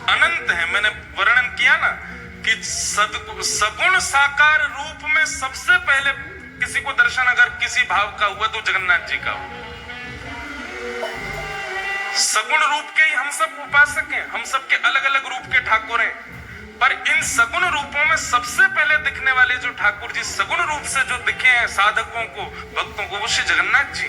अनंत है। मैंने वर्णन किया ना कि सगुण साकार रूप में सबसे पहले किसी को दर्शन अगर किसी भाव का हुआ तो जगन्नाथ जी का हुआ। सगुण रूप के ही हम सब उपासक हैं, हम सब के अलग अलग रूप के ठाकुर हैं, पर इन सगुण रूपों में सबसे पहले दिखने वाले जो ठाकुर जी सगुण रूप से जो दिखे हैं साधकों को, भक्तों को, वो श्री जगन्नाथ जी।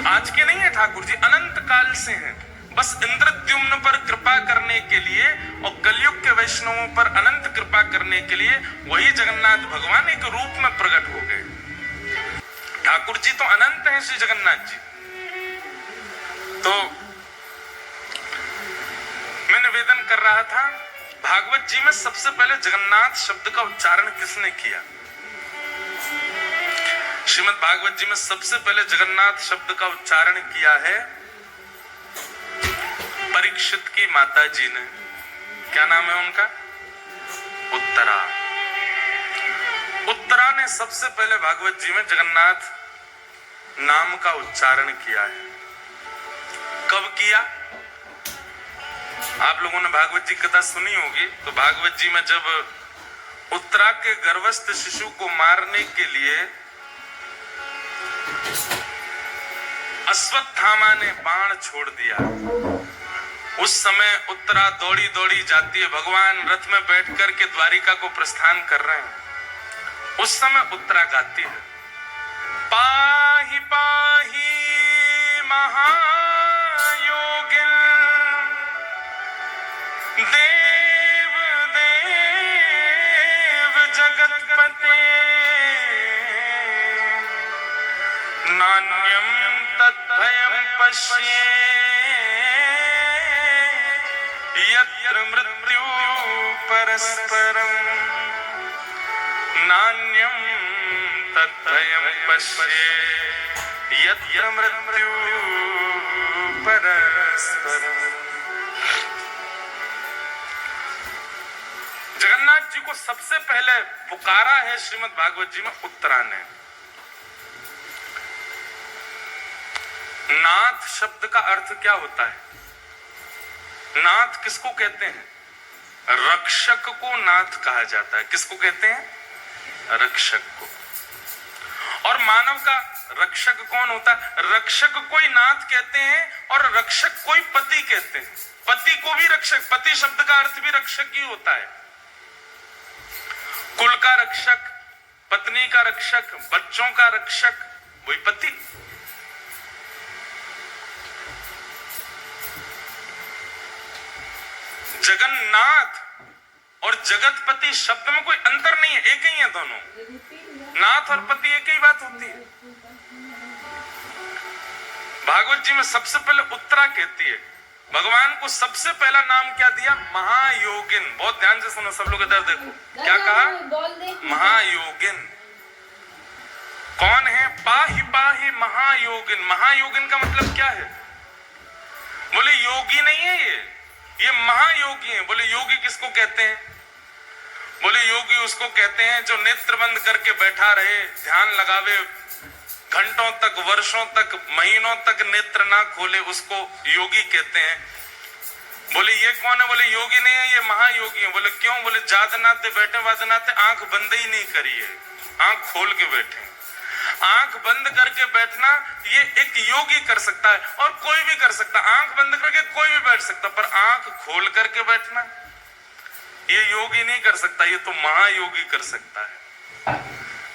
आज के नहीं है ठाकुर जी, अनंत काल से हैं। बस इंद्रद्युम्न पर कृपा करने के लिए और कलयुग के वैष्णवों पर अनंत कृपा करने के लिए वही जगन्नाथ भगवान एक रूप में प्रकट हो गए। ठाकुर जी तो अनंत हैं श्री जगन्नाथ जी। तो मैं निवेदन कर रहा था, भागवत जी में सबसे पहले जगन्नाथ शब्द का उच्चारण किसने किया? श्रीमद् भागवत जी में सबसे पहले जगन्नाथ शब्द का उच्चारण किया है परीक्षित की माता जी ने। क्या नाम है उनका? उत्तरा। उत्तरा ने सबसे पहले भागवत जी में जगन्नाथ नाम का उच्चारण किया है। कब किया? आप लोगों ने भागवत जी कथा सुनी होगी। तो भागवत जी में जब उत्तरा के गर्भस्थ शिशु को मारने के लिए अश्वत्थामा ने बाण छोड़ दिया, उस समय उत्तरा दौड़ी दौड़ी जाती है, भगवान रथ में बैठ करके द्वारिका को प्रस्थान कर रहे हैं। उस समय उत्तरा गाती है, पाहि पाहि महायोगिन देव देव जगतपते नान्यं तद्भयं पश्ये यत्र मृत्यु परस्परम नान्यं तद्भयं पश्ये यत्र मृत्यु परस्परम। जगन्नाथ जी को सबसे पहले पुकारा है श्रीमद् भागवत जी में उत्तरा ने। नाथ शब्द का अर्थ क्या होता है? नाथ किसको कहते हैं? रक्षक को नाथ कहा जाता है। किसको कहते हैं? रक्षक को। और मानव का रक्षक कौन होता है? रक्षक कोई नाथ कहते हैं और रक्षक कोई पति कहते हैं। पति को भी रक्षक, पति शब्द का अर्थ भी रक्षक ही होता है। कुल का रक्षक, पत्नी का रक्षक, बच्चों का रक्षक, वही पति। जगन्नाथ और जगतपति शब्द में कोई अंतर नहीं है, एक ही है दोनों। नाथ और पति एक ही बात होती है। भागवत जी में सबसे पहले उत्तरा कहती है, भगवान को सबसे पहला नाम क्या दिया? महायोगिन। बहुत ध्यान से सुनो सब लोग, इधर देखो क्या कहा? महायोगिन। कौन है? पाहि पाहि महायोगिन। महायोगिन का मतलब क्या है? बोले योगी नहीं है ये महायोगी है। बोले योगी किसको कहते हैं? बोले योगी उसको कहते हैं जो नेत्र बंद करके बैठा रहे, ध्यान लगावे, घंटों तक, वर्षों तक, महीनों तक नेत्र ना खोले, उसको योगी कहते हैं। बोले ये कौन है? बोले योगी नहीं है, ये महायोगी है। बोले क्यों? बोले जादनाते बैठे वादनाते आंख बंद ही नहीं करी है, आंख खोल के बैठे। आंख बंद करके बैठना ये एक योगी कर सकता है और कोई भी कर सकता है। आंख बंद करके कोई भी बैठ सकता, पर आंख खोल करके बैठना ये योगी नहीं कर सकता, ये तो महायोगी कर सकता है।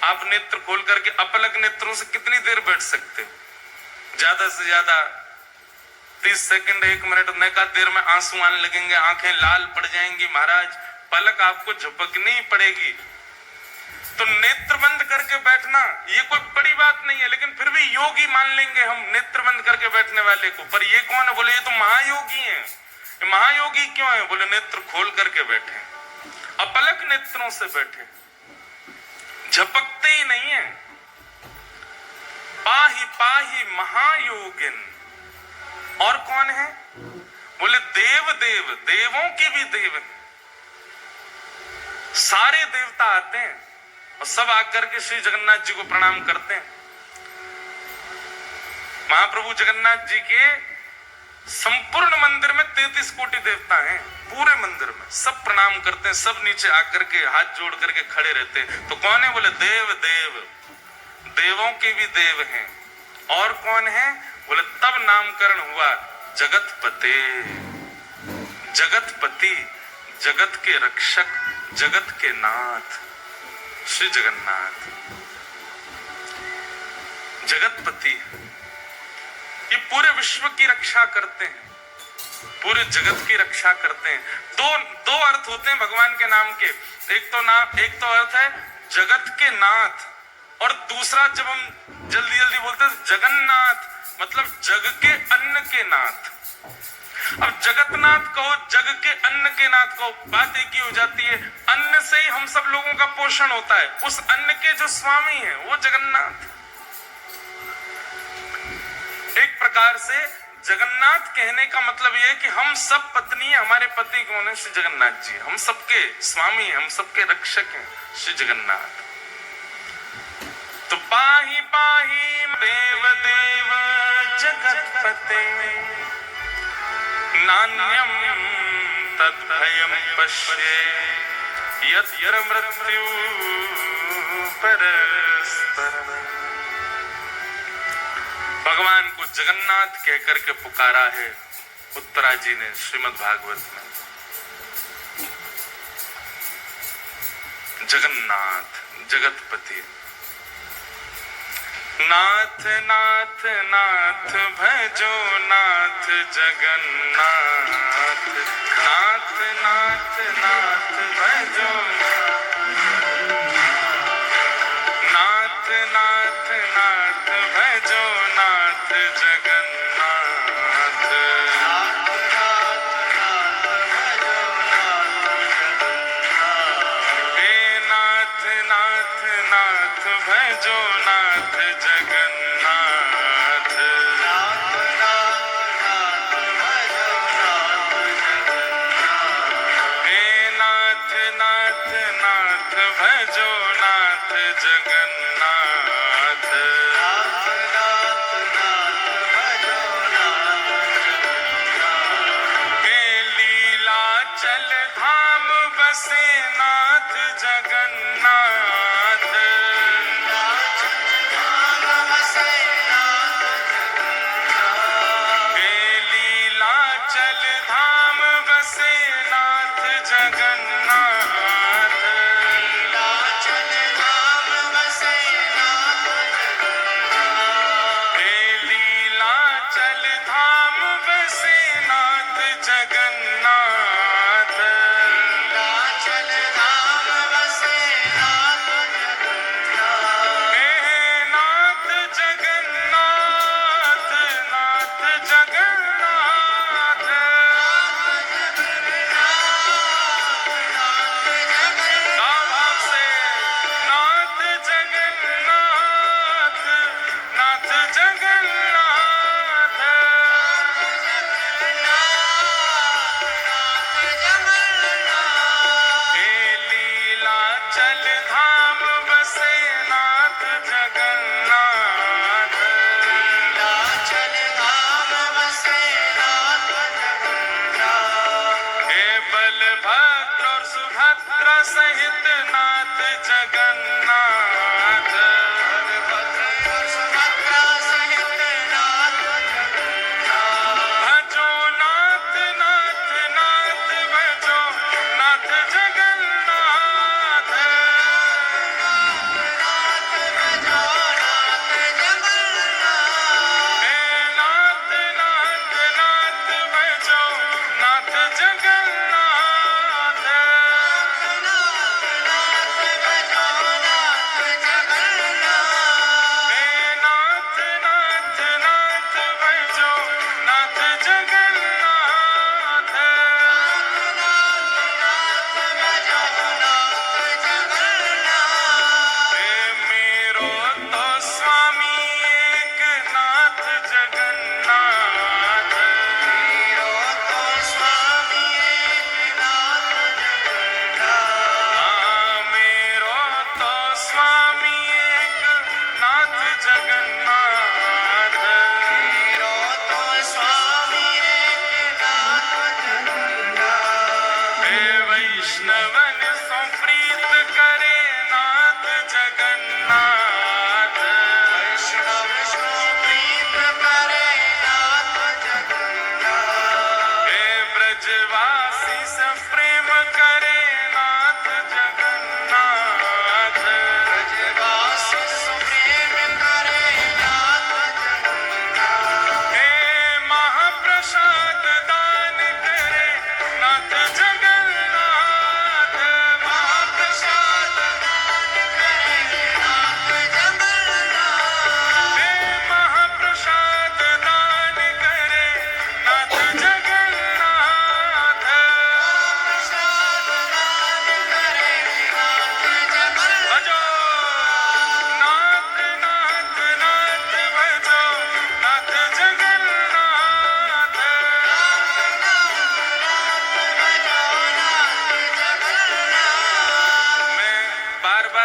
आप नेत्र खोल करके अपलक नेत्रों से कितनी देर बैठ सकते हो? ज्यादा से ज्यादा 30 सेकंड 1 मिनट नैका देर में आंसू आने लगेंगे, आंखें लाल पड़ जाएंगी महाराज, पलक आपको झपकनी ही पड़ेगी। तो नेत्र बंद करके बैठना ये कोई बड़ी बात नहीं है, लेकिन फिर भी योगी मान लेंगे हम नेत्र बंद करके बैठने वाले को। पर ये कौन है? बोले ये तो महायोगी है। ये महायोगी क्यों है? बोले नेत्र खोल करके बैठे, अपलक नेत्रों से बैठे, झपकते ही नहीं है। पाही पाही महायोगिन। और कौन है? बोले देव देव, देवों के भी देव हैं। सारे देवता आते हैं और सब आकर के श्री जगन्नाथ जी को प्रणाम करते हैं। महाप्रभु जगन्नाथ जी के संपूर्ण मंदिर में 33 कोटि देवता हैं। पूरे मंदिर में सब प्रणाम करते हैं, सब नीचे आकर के हाथ जोड़ करके खड़े रहते हैं। तो कौन है? बोले देव देव, देवों के भी देव हैं। और कौन है? बोले तब नामकरण हुआ जगतपते, जगतपति, जगत के रक्षक, जगत के नाथ श्री जगन्नाथ। जगतपति ये पूरे विश्व की रक्षा करते हैं, पूरे जगत की रक्षा करते हैं। दो अर्थ होते हैं भगवान के नाम के। एक तो अर्थ है जगत के नाथ, और दूसरा जब हम जल्दी जल्दी बोलते हैं जगन्नाथ, मतलब जग के अन्न के नाथ। अब जगतनाथ कहो, जग के अन्न के नाथ कहो, बात एक ही हो जाती है। अन्न से ही हम सब लोगों का पोषण होता है। उस अन्न के जो स्वामी हैं वो जगन्नाथ। एक प्रकार से जगन्नाथ कहने का मतलब यह है कि हम सब पत्नी, हमारे पति कौन है? श्री जगन्नाथ जी। हम सबके स्वामी हैं, हम सबके रक्षक हैं श्री जगन्नाथ। तो पाही पाही देव देव जगतपते, नान्यम तद्भयम पश्ये यत्र मृत्यु परस्परम। भगवान को जगन्नाथ कहकर के पुकारा है उत्तरा जी ने श्रीमद् भागवत में। जगन्नाथ, जगतपति। नाथ नाथ नाथ भजो नाथ जगन्नाथ, नाथ नाथ नाथ भजो नाथ, नाथ नाथ भजो नाथ जगन्नाथ। हे नाथ नाथ नाथ भजो नाथ जगन्नाथ। हे नाथ नाथ नाथ भजो नाथ जगन्नाथ। हे लीलाचल धाम बसे नाथ जगन्नाथ। हे लीलाचल धाम बसे नाथ जगन्नाथ। हे लीलाचल धाम बसे नाथ जगन्नाथ। हे नाथ जगन्नाथ, नाथ जगन्नाथ। भाव से नाथ जगन्नाथ, नाथ जगन्नाथ। हे लीलाचल धाम बसे नाथ जगन्नाथ। हे बलभद्र और सुभद्रा सहित नाथ जगन्नाथ। भजो नाथ नाथ नाथ भजो नाथ जगन्नाथ।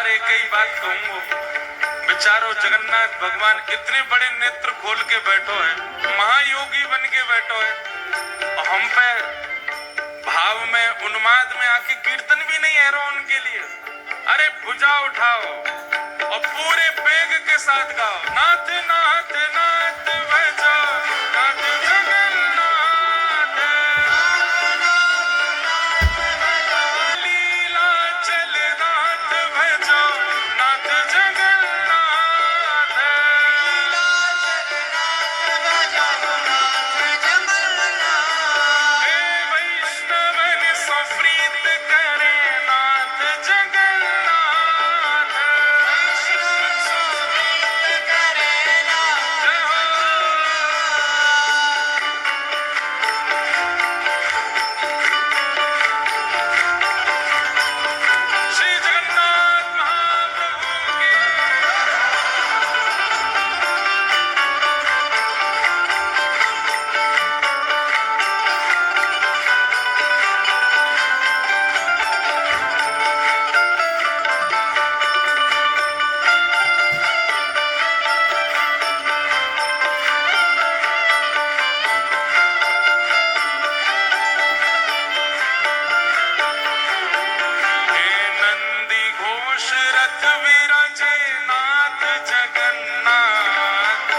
बार एक ही बात कहूंगा, बेचारो जगन्नाथ भगवान इतने बड़े नेत्र खोल के बैठो है, महायोगी बन के बैठो है, और हम पे भाव में उन्माद में आके कीर्तन भी नहीं है रो उनके लिए। अरे भुजा उठाओ और पूरे बेग के साथ गाओ, नाथ नाथ नाथ भजो नाथ जगन्नाथ, लीला चल नाथ भजो नाथ जगन्नाथ, हे वैष्णवन सो प्रीत करे नाथ जगन्नाथ, श्री जगन्नाथ महाप्रभु की। हे नंदी घोष रथ विराजे नाथ जगन्नाथ,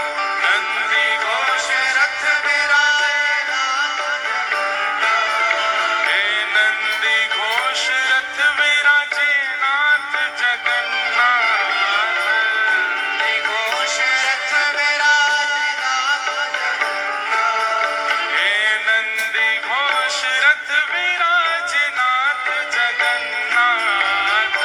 नंदी घोष रथ विराजे हे नंदी घोष रथ विराजे नाथ जगन्नाथ, हे नंदी घोष रथ विराजे नाथ जगन्नाथ,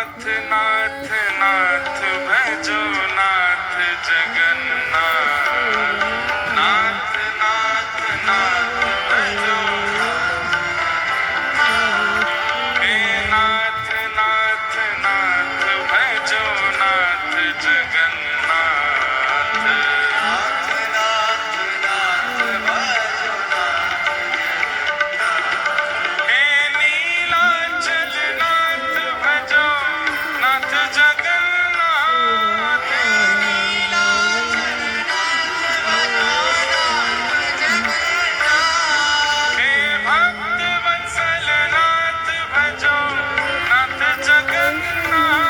नाथ नाथ नाथ भजो नाथ जगन्नाथ, नाथ नाथ नाथ भजो, हे नाथ नाथ नाथ भजो नाथ जगन्नाथ, नाथ नाथ नाथ भजो नाथ, हे नीलाचल नाथ भजो नाथ जगन्नाथ, हे भक्त वत्सल नाथ भजो नाथ जगन्नाथ,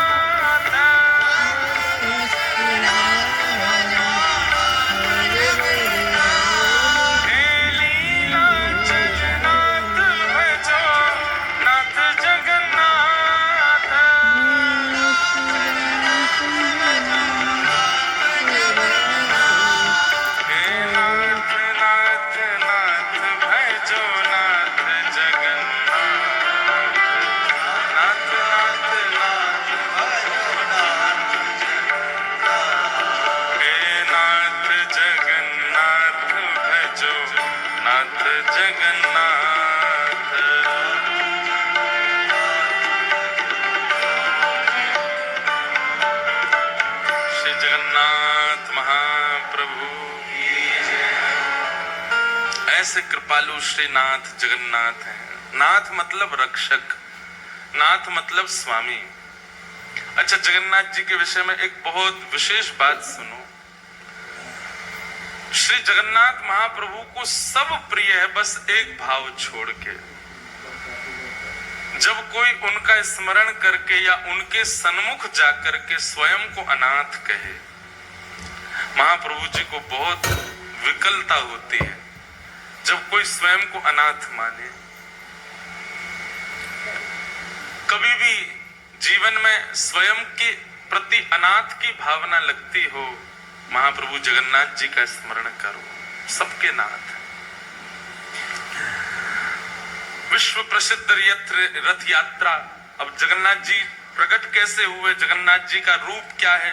हे लीलाचल नाथ भजो नाथ जगन्नाथ, हे नाथ नाथ नाथ भजो नाथ जगन्नाथ, नाथ नाथ नाथ भजो नाथ जगन्नाथ, हे नाथ जगन्नाथ भजो नाथ जगन्नाथ। श्री जगन्नाथ महाप्रभु की जय। ऐसे कृपालु श्रीनाथ जगन्नाथ हैं। नाथ मतलब रक्षक, नाथ मतलब स्वामी। अच्छा, जगन्नाथ जी के विषय में एक बहुत विशेष बात सुनो। श्री जगन्नाथ महाप्रभु को सब प्रिय है, बस एक भाव छोड़ के। जब कोई उनका स्मरण करके या उनके सन्मुख जाकर के स्वयं को अनाथ कहे, महाप्रभु जी को बहुत विकलता होती है। जब कोई स्वयं को अनाथ माने, कभी भी जीवन में स्वयं के प्रति अनाथ की भावना लगती हो, महाप्रभु जगन्नाथ जी का स्मरण करो। सबके नाथ। विश्व प्रसिद्ध रथ यात्रा। अब जगन्नाथ जी प्रकट कैसे हुए, जगन्नाथ जी का रूप क्या है,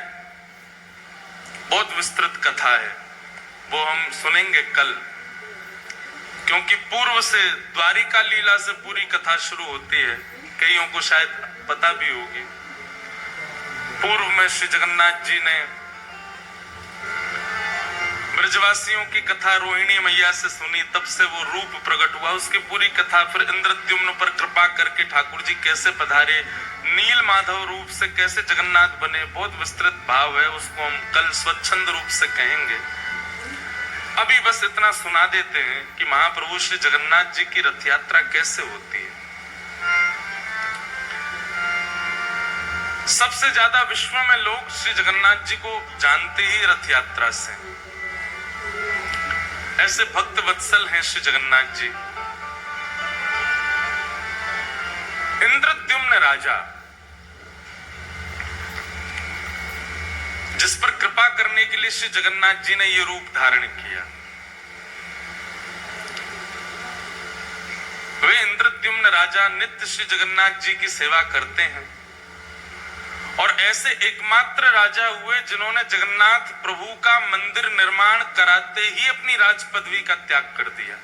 बहुत विस्तृत कथा है, वो हम सुनेंगे कल। क्योंकि पूर्व से द्वारिका लीला से पूरी कथा शुरू होती है, कईयों को शायद पता भी होगी। पूर्व में श्री जगन्नाथ जी ने ब्रजवासियों की कथा रोहिणी मैया से सुनी, तब से वो रूप प्रकट हुआ, उसकी पूरी कथा। फिर इंद्रद्युम्न पर कृपा करके ठाकुर जी कैसे पधारे, नील माधव रूप से कैसे जगन्नाथ बने, बहुत विस्तृत भाव है, उसको हम कल स्वच्छंद रूप से कहेंगे। अभी बस इतना सुना देते हैं कि महाप्रभु श्री जगन्नाथ जी की रथ यात्रा कैसे होती है। सबसे ज्यादा विश्व में लोग श्री जगन्नाथ जी को जानते ही रथ यात्रा से। ऐसे भक्त वत्सल हैं श्री जगन्नाथ जी। इंद्रद्युम्न राजा, जिस पर कृपा करने के लिए श्री जगन्नाथ जी ने यह रूप धारण किया, वे इंद्रद्युम्न राजा नित्य श्री जगन्नाथ जी की सेवा करते हैं और ऐसे एकमात्र राजा हुए जिन्होंने जगन्नाथ प्रभु का मंदिर निर्माण कराते ही अपनी राज पदवी का त्याग कर दिया।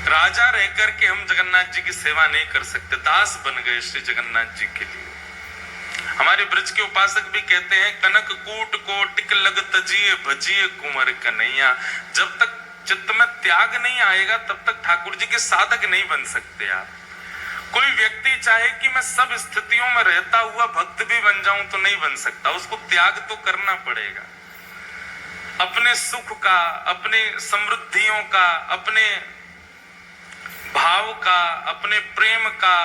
राजा रहकर के हम जगन्नाथ जी की सेवा नहीं कर सकते, दास बन गए श्री जगन्नाथ जी के लिए। हमारे ब्रज के उपासक भी कहते हैं, कनक कूट को टिक लग तजिए भजिए कुंवर कन्हैया। जब तक चित्त में त्याग नहीं आएगा तब तक ठाकुर जी के साधक नहीं बन सकते आप। कोई व्यक्ति चाहे कि मैं सब स्थितियों में रहता हुआ भक्त भी बन जाऊं तो नहीं बन सकता, उसको त्याग तो करना पड़ेगा। अपने सुख का, अपने समृद्धियों का, अपने भाव का, अपने प्रेम का,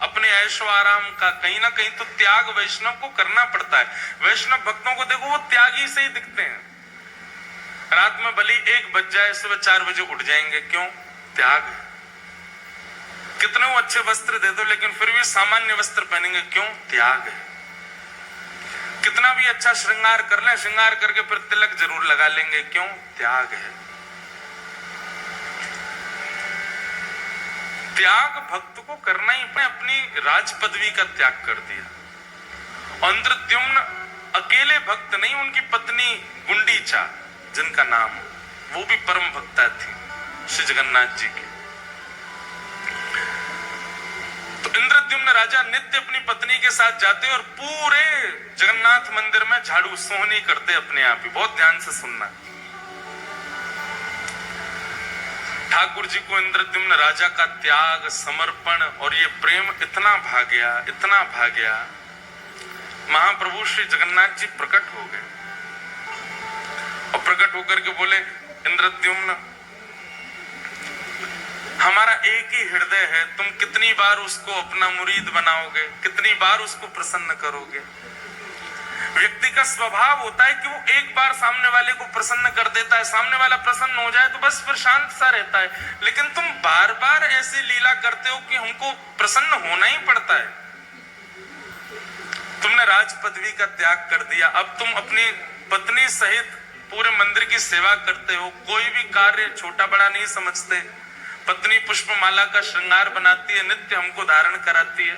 अपने ऐशो आराम का कहीं ना कहीं तो त्याग वैष्णव को करना पड़ता है। वैष्णव भक्तों को देखो, वो त्यागी से ही दिखते हैं। रात में भले 1 बज जाए, सुबह 4 बजे उठ जाएंगे, क्यों? त्याग। कितने वो अच्छे वस्त्र दे दो लेकिन फिर भी सामान्य वस्त्र पहनेंगे, क्यों? त्याग है। कितना भी अच्छा श्रृंगार कर लें, श्रृंगार करके फिर तिलक जरूर लगा लेंगे, क्यों? त्याग है। त्याग भक्त को करना ही अपनी राज पदवी का त्याग कर दिया। और इंद्रद्युम्न अकेले भक्त नहीं, उनकी पत्नी गुंडीचा जिनका नाम, वो भी परम भक्ता थी श्री जगन्नाथ जी की। तो इंद्रद्युम्न राजा नित्य अपनी पत्नी के साथ जाते और पूरे जगन्नाथ मंदिर में झाड़ू सोहनी करते अपने आप ही। बहुत ध्यान से सुनना। ठाकुर जी को इंद्रद्युम्न राजा का त्याग, समर्पण और ये प्रेम इतना भा गया, इतना भा गया, महाप्रभु श्री जगन्नाथ जी प्रकट हो गए और प्रकट होकर के बोले, इंद्रद्युम्न हमारा एक ही हृदय है, तुम कितनी बार उसको अपना मुरीद बनाओगे, कितनी बार उसको प्रसन्न करोगे। व्यक्ति का स्वभाव होता है कि वो एक बार सामने वाले को प्रसन्न कर देता है, सामने वाला प्रसन्न हो जाए तो बस फिर शांत सा रहता है। लेकिन तुम बार बार ऐसी लीला करते हो कि हमको प्रसन्न होना ही पड़ता है। तुमने राज पदवी का त्याग कर दिया, अब तुम अपनी पत्नी सहित पूरे मंदिर की सेवा करते हो, कोई भी कार्य छोटा बड़ा नहीं समझते। पत्नी पुष्पमाला का श्रृंगार बनाती है, नित्य हमको धारण कराती है।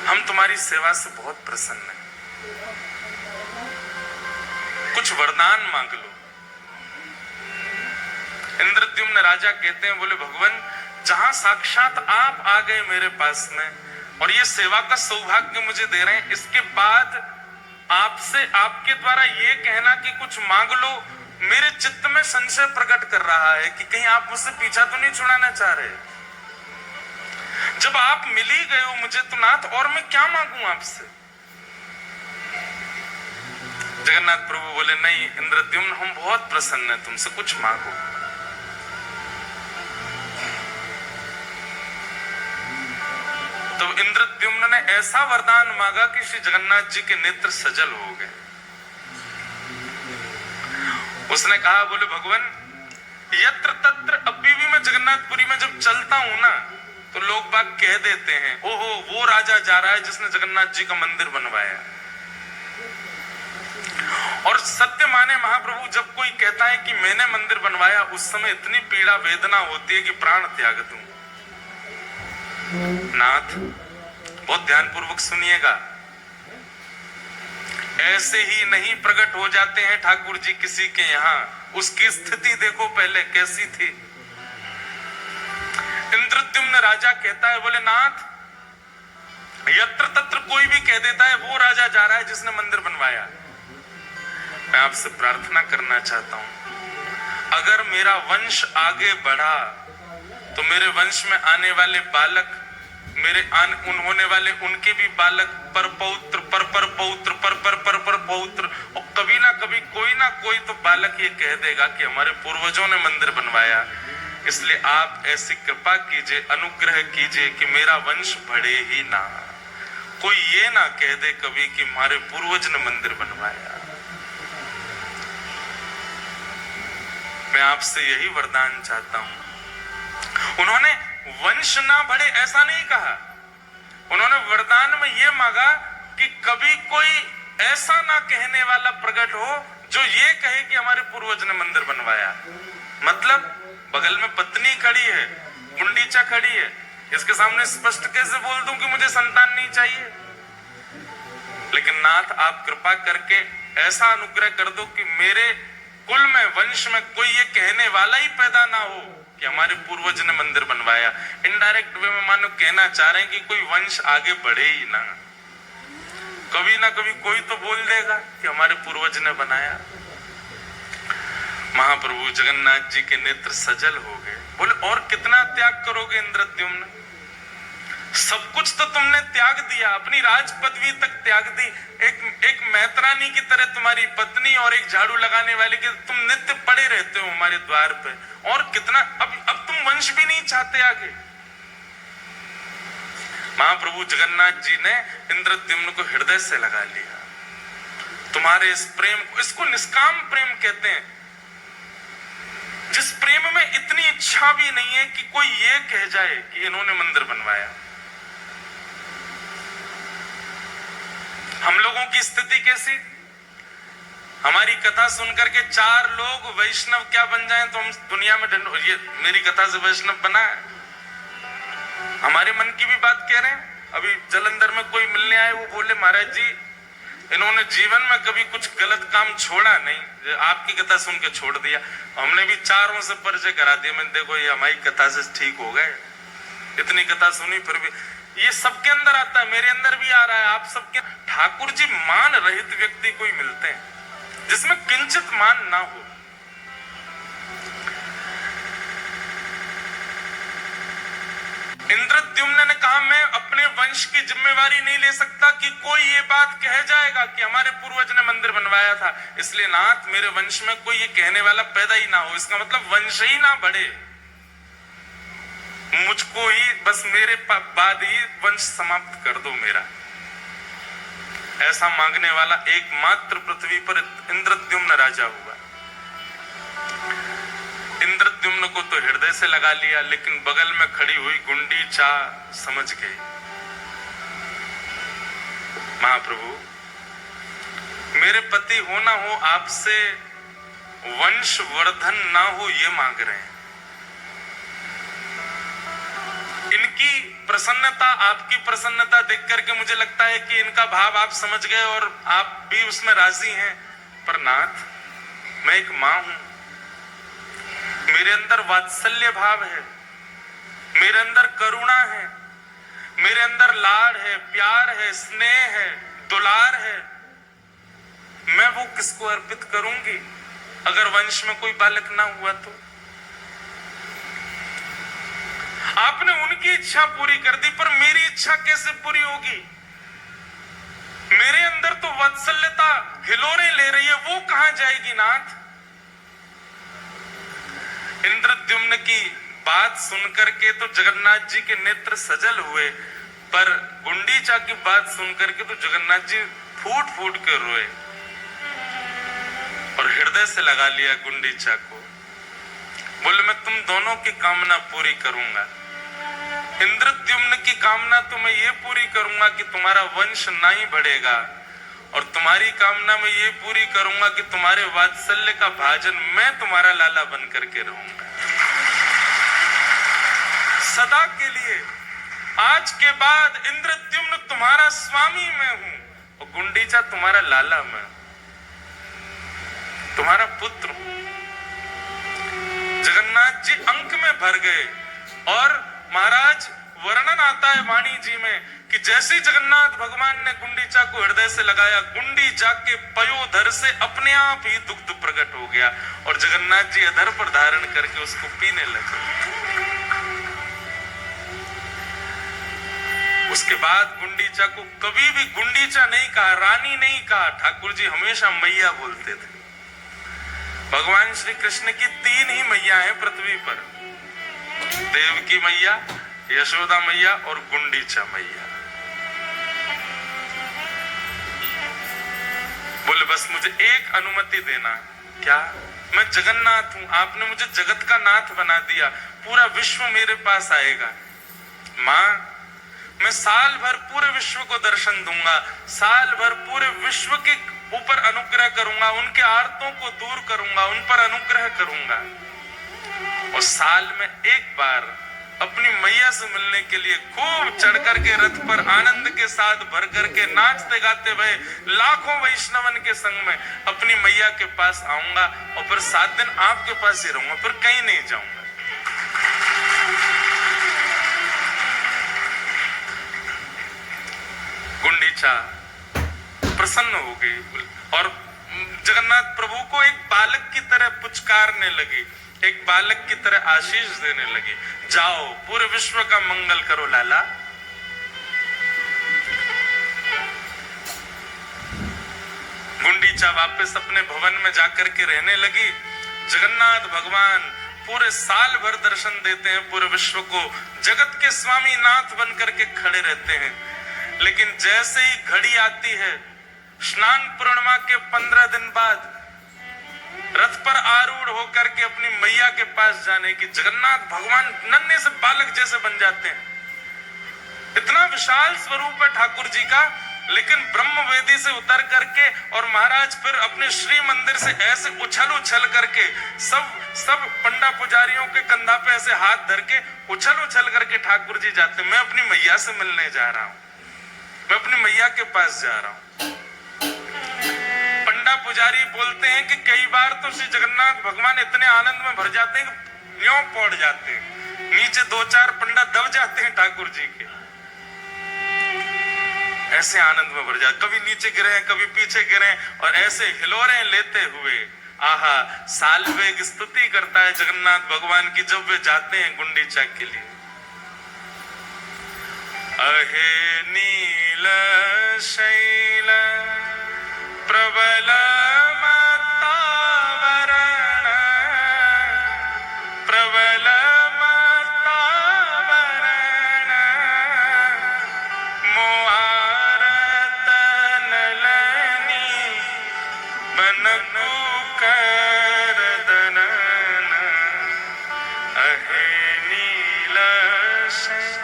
हम तुम्हारी सेवा से बहुत प्रसन्न हैं, कुछ वरदान मांग लो। इंद्रद्युम्न राजा कहते हैं, बोले भगवान, जहां साक्षात आप आ गए मेरे पास में और ये सेवा का सौभाग्य मुझे दे रहे हैं, इसके बाद आपसे, आपके द्वारा ये कहना कि कुछ मांग लो, मेरे चित्त में संशय प्रकट कर रहा है कि कहीं आप मुझसे पीछा तो नहीं छुड़ाना चाह रहे। जब आप मिल ही गए हो मुझे तो नाथ, और मैं क्या मांगू आपसे। जगन्नाथ प्रभु बोले, नहीं इंद्रद्युम्न, हम बहुत प्रसन्न हैं तुमसे, कुछ मांगो। तो इंद्रद्युम्न ने ऐसा वरदान मांगा कि श्री जगन्नाथ जी के नेत्र सजल हो गए। उसने कहा, बोले भगवान, यत्र तत्र, अभी भी मैं जगन्नाथपुरी में जब चलता हूं ना तो लोग बाग कह देते हैं, ओहो वो राजा जा रहा है जिसने जगन्नाथ जी का मंदिर बनवाया। और सत्य माने महाप्रभु, जब कोई कहता है कि मैंने मंदिर बनवाया, उस समय इतनी पीड़ा वेदना होती है कि प्राण त्याग दूं। नाथ, बहुत ध्यानपूर्वक सुनिएगा, ऐसे ही नहीं प्रकट हो जाते हैं ठाकुर जी किसी के यहाँ। उसकी स्थिति देखो पहले कैसी थी। इंद्रद्युम्न राजा कहता है, बोले नाथ, यत्र तत्र कोई भी कह देता है वो राजा जा रहा है जिसने मंदिर बनवाया। मैं आपसे प्रार्थना करना चाहता हूं, अगर मेरा वंश आगे बढ़ा तो मेरे वंश में आने वाले बालक, मेरे होने वाले उनके भी बालक, पर पौत्र, पर पौत्र, पर पौत्र, और कभी ना कभी कोई ना कोई तो बालक ये कह देगा कि हमारे पूर्वजों ने मंदिर बनवाया। इसलिए आप ऐसी कृपा कीजिए, अनुग्रह कीजिए कि मेरा वंश बढ़े ही ना, कोई ये ना कह दे कभी कि हमारे पूर्वज ने मंदिर बनवाया। मैं आपसे यही वरदान चाहता हूं। उन्होंने वंश ना बढ़े ऐसा नहीं कहा, उन्होंने वरदान में यह मांगा कि कभी कोई ऐसा ना कहने वाला प्रकट हो जो ये कहे कि हमारे पूर्वज ने मंदिर बनवाया। मतलब बगल में पत्नी खड़ी है, गुंडीचा खड़ी है, इसके सामने स्पष्ट कैसे बोल दूं कि मुझे संतान नहीं चाहिए। लेकिन नाथ, आप कृपा करके ऐसा अनुग्रह कर दो कि मेरे कुल में, वंश में कोई ये कहने वाला ही पैदा ना हो कि हमारे पूर्वज ने मंदिर बनवाया। इनडायरेक्ट वे में मानो कहना चाह रहे हैं कि कोई वंश आगे बढ़े ही ना, कभी ना कभी कोई तो बोल देगा कि हमारे पूर्वज ने बनाया। महाप्रभु जगन्नाथ जी के नेत्र सजल हो गए। बोले, और कितना त्याग करोगे इंद्रद्युम्न, सब कुछ तो तुमने त्याग दिया, अपनी राज पदवी तक त्याग दी, एक मैत्रानी की तरह तुम्हारी पत्नी और एक झाड़ू लगाने वाली की तुम नित्य पड़े रहते हो हमारे द्वार पे, और कितना, अब तुम वंश भी नहीं चाहते आगे। महाप्रभु जगन्नाथ जी ने इंद्रद्युम्न को हृदय से लगा लिया। तुम्हारे इस प्रेम को, इसको निष्काम प्रेम कहते हैं, जिस प्रेम में इतनी इच्छा भी नहीं है कि कोई ये कह जाए कि इन्होंने मंदिर बनवाया। हम लोगों की स्थिति कैसी, हमारी कथा सुनकर के 4 लोग वैष्णव क्या बन जाएं तो हम दुनिया में ये मेरी कथा से वैष्णव बना है। हमारे मन की भी बात कह रहे हैं। अभी जलंधर में कोई मिलने आए, वो बोले महाराज जी इन्होंने जीवन में कभी कुछ गलत काम छोड़ा नहीं, आपकी कथा सुन के छोड़ दिया। हमने भी चारों से परिचय करा दिया, मैंने देखो ये हमारी कथा से ठीक हो गए, इतनी कथा सुनी फिर भी। ये सबके अंदर आता है, मेरे अंदर भी आ रहा है, आप सबके। ठाकुर जी मान रहित व्यक्ति कोई मिलते हैं जिसमें किंचित मान ना हो। इंद्रद्युम्न ने कहा मैं अपने वंश की जिम्मेवारी नहीं ले सकता कि कोई ये बात कह जाएगा कि हमारे पूर्वज ने मंदिर बनवाया था, इसलिए नाथ मेरे वंश में कोई ये कहने वाला पैदा ही ना हो, इसका मतलब वंश ही ना बढ़े, मुझको ही बस मेरे बाद ही वंश समाप्त कर दो मेरा। ऐसा मांगने वाला एकमात्र पृथ्वी पर इंद्रद्युम्न राजा हुआ। इंद्रद्युम्न को तो हृदय से लगा लिया, लेकिन बगल में खड़ी हुई गुंडीचा समझ गई। महाप्रभु मेरे पति हो ना हो, आपसे वंश वर्धन ना हो ये मांग रहे हैं। इनकी प्रसन्नता, आपकी प्रसन्नता देख करके मुझे लगता है कि इनका भाव आप समझ गए और आप भी उसमें राजी हैं। पर नाथ मैं एक मां हूं, मेरे अंदर वात्सल्य भाव है, मेरे अंदर करुणा है, मेरे अंदर लाड़ है, प्यार है, स्नेह है, दुलार है। मैं वो किसको अर्पित करूंगी अगर वंश में कोई बालक ना हुआ तो? आपने उनकी इच्छा पूरी कर दी, पर मेरी इच्छा कैसे पूरी होगी? मेरे अंदर तो वात्सल्यता हिलोरे ले रही है, वो कहां जाएगी नाथ? इंद्रद्युम्न की बात सुनकर के तो जगन्नाथ जी के नेत्र सजल हुए, पर गुंडीचा की बात सुनकर के तो जगन्नाथ जी फूट फूट कर रोए और हृदय से लगा लिया गुंडीचा को। बोले मैं तुम दोनों की कामना पूरी करूंगा। इंद्रद्युम्न की कामना तो मैं ये पूरी करूंगा कि तुम्हारा वंश ना ही बढ़ेगा, और तुम्हारी कामना में ये पूरी करूंगा कि तुम्हारे वात्सल्य का भाजन मैं तुम्हारा लाला बन करके रहूंगा सदा के लिए। आज के बाद इंद्रद्युम्न तुम्हारा स्वामी मैं हूं और गुंडीचा तुम्हारा लाला मैं, तुम्हारा पुत्र हूं। जगन्नाथ जी अंक में भर गए और महाराज वर्णन आता है वाणी जी में कि जैसे जगन्नाथ भगवान ने गुंडीचा को हृदय से लगाया, गुंडीचा के पयोधर से अपने आप ही दुग्ध प्रकट हो गया और जगन्नाथ जी अधर पर धारण करके उसको पीने लगे। उसके बाद गुंडीचा को कभी भी गुंडीचा नहीं कहा, रानी नहीं कहा, ठाकुर जी हमेशा मैया बोलते थे। भगवान श्री कृष्ण की 3 ही मैया हैं पृथ्वी पर, देवकी मैया, यशोदा मैया और गुंडीचा मैया। बोले बस मुझे एक अनुमति देना। क्या? मैं जगन्नाथ हूं, आपने मुझे जगत का नाथ बना दिया, पूरा विश्व मेरे पास आएगा। मां मैं साल भर पूरे विश्व को दर्शन दूंगा, साल भर पूरे विश्व के ऊपर अनुग्रह करूंगा, उनके आर्तों को दूर करूंगा, उन पर अनुग्रह करूंगा, और साल में एक बार अपनी मैया से मिलने के लिए खूब चढ़ करके रथ पर आनंद के साथ भर करके नाचते गाते हुए लाखों वैष्णवन के संग में अपनी मैया के पास आऊंगा और फिर 7 दिन आपके पास ही रहूंगा, फिर कहीं नहीं जाऊंगा। गुंडीचा प्रसन्न हो गई और जगन्नाथ प्रभु को एक बालक की तरह पुचकारने लगी, एक बालक की तरह आशीष देने लगी। जाओ पूरे विश्व का मंगल करो लाला। गुंडीचा वापस अपने भवन में जाकर के रहने लगी। जगन्नाथ भगवान पूरे साल भर दर्शन देते हैं पूरे विश्व को, जगत के स्वामी नाथ बन करके खड़े रहते हैं। लेकिन जैसे ही घड़ी आती है स्नान पूर्णिमा के 15 दिन बाद रथ पर आरूढ़ होकर के अपनी मैया के पास जाने की, जगन्नाथ भगवान नन्हे से बालक जैसे बन जाते हैं। इतना विशाल स्वरूप है ठाकुर जी का लेकिन ब्रह्म वेदी से उतर करके और महाराज फिर अपने श्री मंदिर से ऐसे उछल उछल करके सब पंडा पुजारियों के कंधा पे ऐसे हाथ धर के उछल उछल करके ठाकुर जी जाते। मैं अपनी मैया से मिलने जा रहा हूं, मैं अपनी मैया के पास जा रहा हूं। पंडा पुजारी बोलते हैं कि कई बार तो श्री जगन्नाथ भगवान इतने आनंद में भर जाते हैं कि यूं पौड़ जाते हैं, नीचे 2-4 पंडा दब जाते हैं ठाकुर जी के, ऐसे आनंद में भर जाते, कभी नीचे गिरे कभी पीछे गिरे और ऐसे हिलोरे लेते हुए आहा सालवेग स्तुति करता है जगन्नाथ भगवान की जब वे जाते हैं गुंडीचा के लिए। अहे नील शैल प्रबल मत्तावरण प्रबल मत्तावरण मोआरत नलनी बनकु करदनन अहे नील शैल।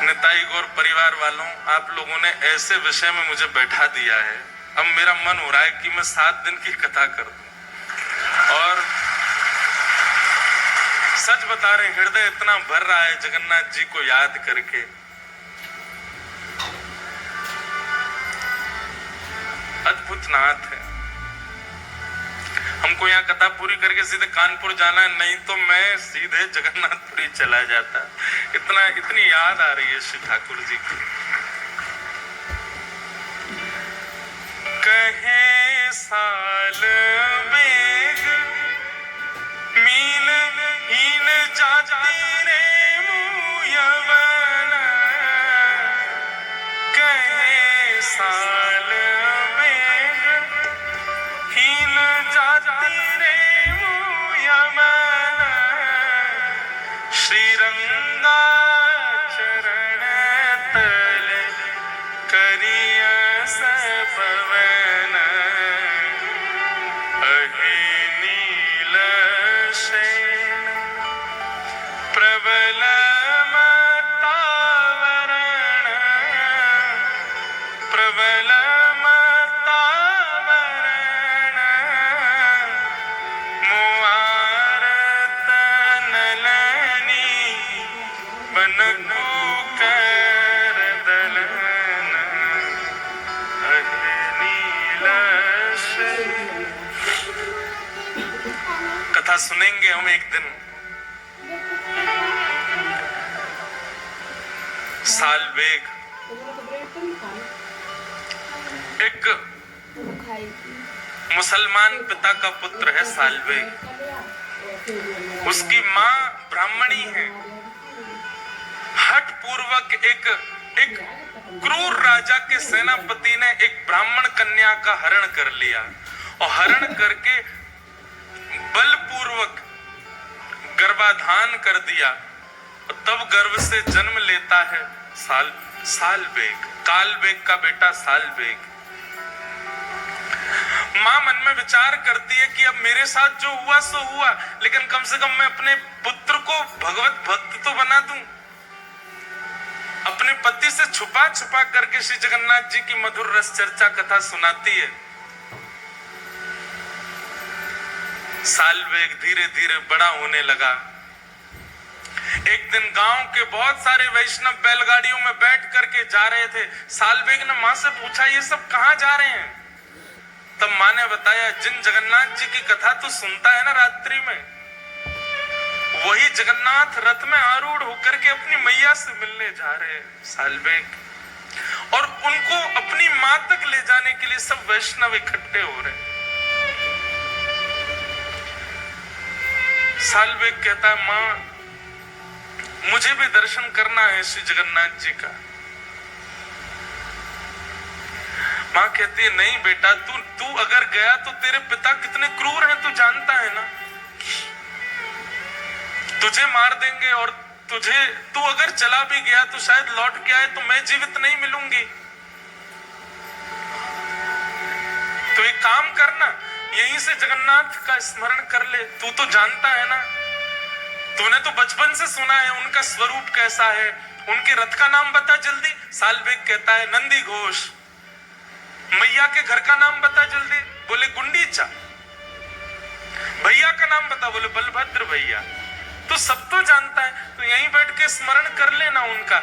निताई गौर परिवार वालों, आप लोगों ने ऐसे विषय में मुझे बैठा दिया है, अब मेरा मन हो रहा है कि मैं 7 दिन की कथा कर दूं। और सच बता रहे, हृदय इतना भर रहा है जगन्नाथ जी को याद करके। अद्भुत नाथ है। हमको यहाँ कथा पूरी करके सीधे कानपुर जाना है, नहीं तो मैं सीधे जगन्नाथपुरी चला जाता। इतनी याद आ रही है श्री ठाकुर जी की। कहे साल बेग मील हीन जाती रे मुयवन कहे साल बेग हीन जाती रे मुयवन श्रीरंगा चरण तल करिय सपवन अहे नील शैल प्रबल मत्तावरण प्रबल मत्तावरण मोआरत नलनी बनकु करदलन अहे नील शैल। कथा सुनेंगे हम एक दिन। सालवेग एक मुसलमान पिता का पुत्र है। सालवेग, उसकी मां ब्राह्मणी है। हठ पूर्वक एक क्रूर राजा के सेनापति ने एक ब्राह्मण कन्या का हरण कर लिया और हरण करके बलपूर्वक गर्भाधान कर दिया। तब गर्भ से जन्म लेता है सालवेग, कालवेग का बेटा सालवेग। मां मन में विचार करती है कि अब मेरे साथ जो हुआ सो हुआ, लेकिन कम से कम मैं अपने पुत्र को भगवत भक्त तो बना दूं। अपने पति से छुपा छुपा करके श्री जगन्नाथ जी की मधुर रस चर्चा कथा सुनाती है। सालवेग धीरे धीरे बड़ा होने लगा। एक दिन गांव के बहुत सारे वैष्णव बैलगाड़ियों में बैठ करके जा रहे थे। सालवेग ने मां से पूछा, ये सब कहां जा रहे हैं? तब मां ने बताया, जिन जगन्नाथ जी की कथा तो सुनता है ना रात्रि में, वही जगन्नाथ रथ में आरूढ़ होकर के अपनी मैया से मिलने जा रहे हैं सालवेग। और उनको अपनी मां तक ले जाने के लिए सब वैष्णव इकट्ठे हो रहे हैं। सालवेग कहता है, मां मुझे भी दर्शन करना है श्री जगन्नाथ जी का। मां कहती है, नहीं बेटा, तू अगर गया तो तेरे पिता कितने क्रूर हैं, तू जानता है ना। तुझे मार देंगे और तू अगर चला भी गया तो शायद लौट के आए तो मैं जीवित नहीं मिलूंगी। तो एक काम करना, यहीं से जगन्नाथ का स्मरण कर ले, तू तो जानता है ना। तूने तो बचपन से सुना है उनका स्वरूप कैसा है, उनके रथ का नाम बता जल्दी। सालबेग कहता है नंदी घोष। मैया के घर का नाम बता जल्दी, बोले गुंडीचा। भैया का नाम बता, बोले बलभद्र भैया। तो सब तो जानता है, तो यहीं बैठ के स्मरण कर लेना उनका।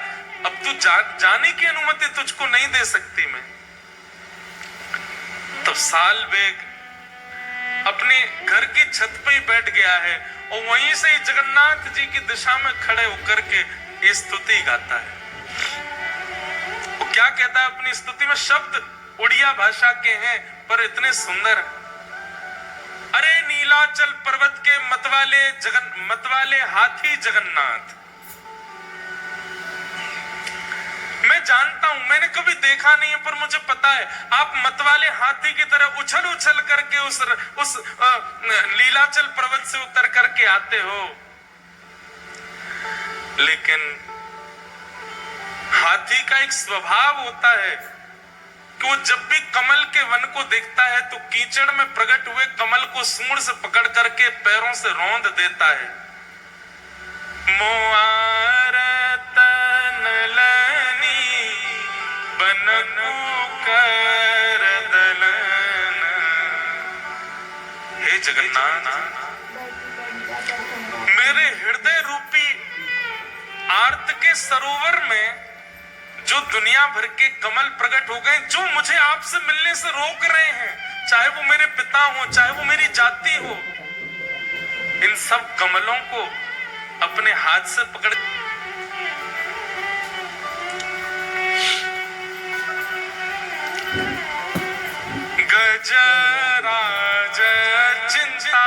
अब तू जाने की अनुमति तुझको नहीं दे सकती मैं। तब सालबेग अपने घर की छत पे ही बैठ गया है और वहीं से ही जगन्नाथ जी की दिशा में खड़े होकर के स्तुति गाता है। वो क्या कहता है अपनी स्तुति में? शब्द उड़िया भाषा के हैं पर इतने सुंदर। अरे नीलाचल पर्वत के मतवाले हाथी जगन्नाथ, मैं जानता हूं, मैंने कभी देखा नहीं है पर मुझे पता है आप मतवाले हाथी की तरह उछल उछल करके उस नीलाचल पर्वत से उतर करके आते हो। लेकिन हाथी का एक स्वभाव होता है कि वो जब भी कमल के वन को देखता है तो कीचड़ में प्रकट हुए कमल को सूंड से पकड़ करके पैरों से रौंद देता है। मोआर तनलनी बनकु कर दलन। हे जगन्नाथ, मेरे हृदय रूपी आर्त के सरोवर में जो दुनिया भर के कमल प्रकट हो गए, जो मुझे आपसे मिलने से रोक रहे हैं, चाहे वो मेरे पिता हो, चाहे वो मेरी जाति हो, इन सब कमलों को अपने हाथ से पकड़ गजराज चिंता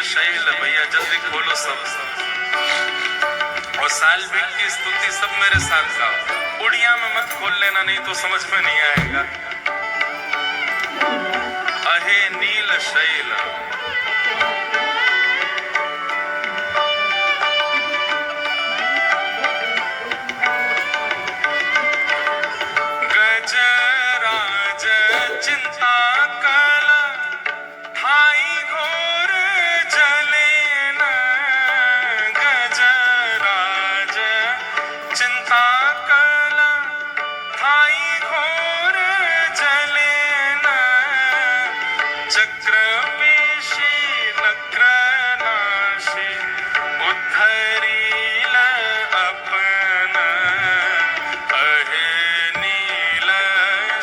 शैल। भैया जल्दी खोलो सब। और सालबेग की स्तुति सब मेरे साथ गाओ। उड़िया में मत खोल लेना, नहीं तो समझ में नहीं आएगा। अहे नील शैल, गजराज चिंता कला थाई घोर जलेन। गजराज चिंता कला थाई घोर जलेन। चक्र पेशी नक्रनाशी उद्धरील अपन। अहे नील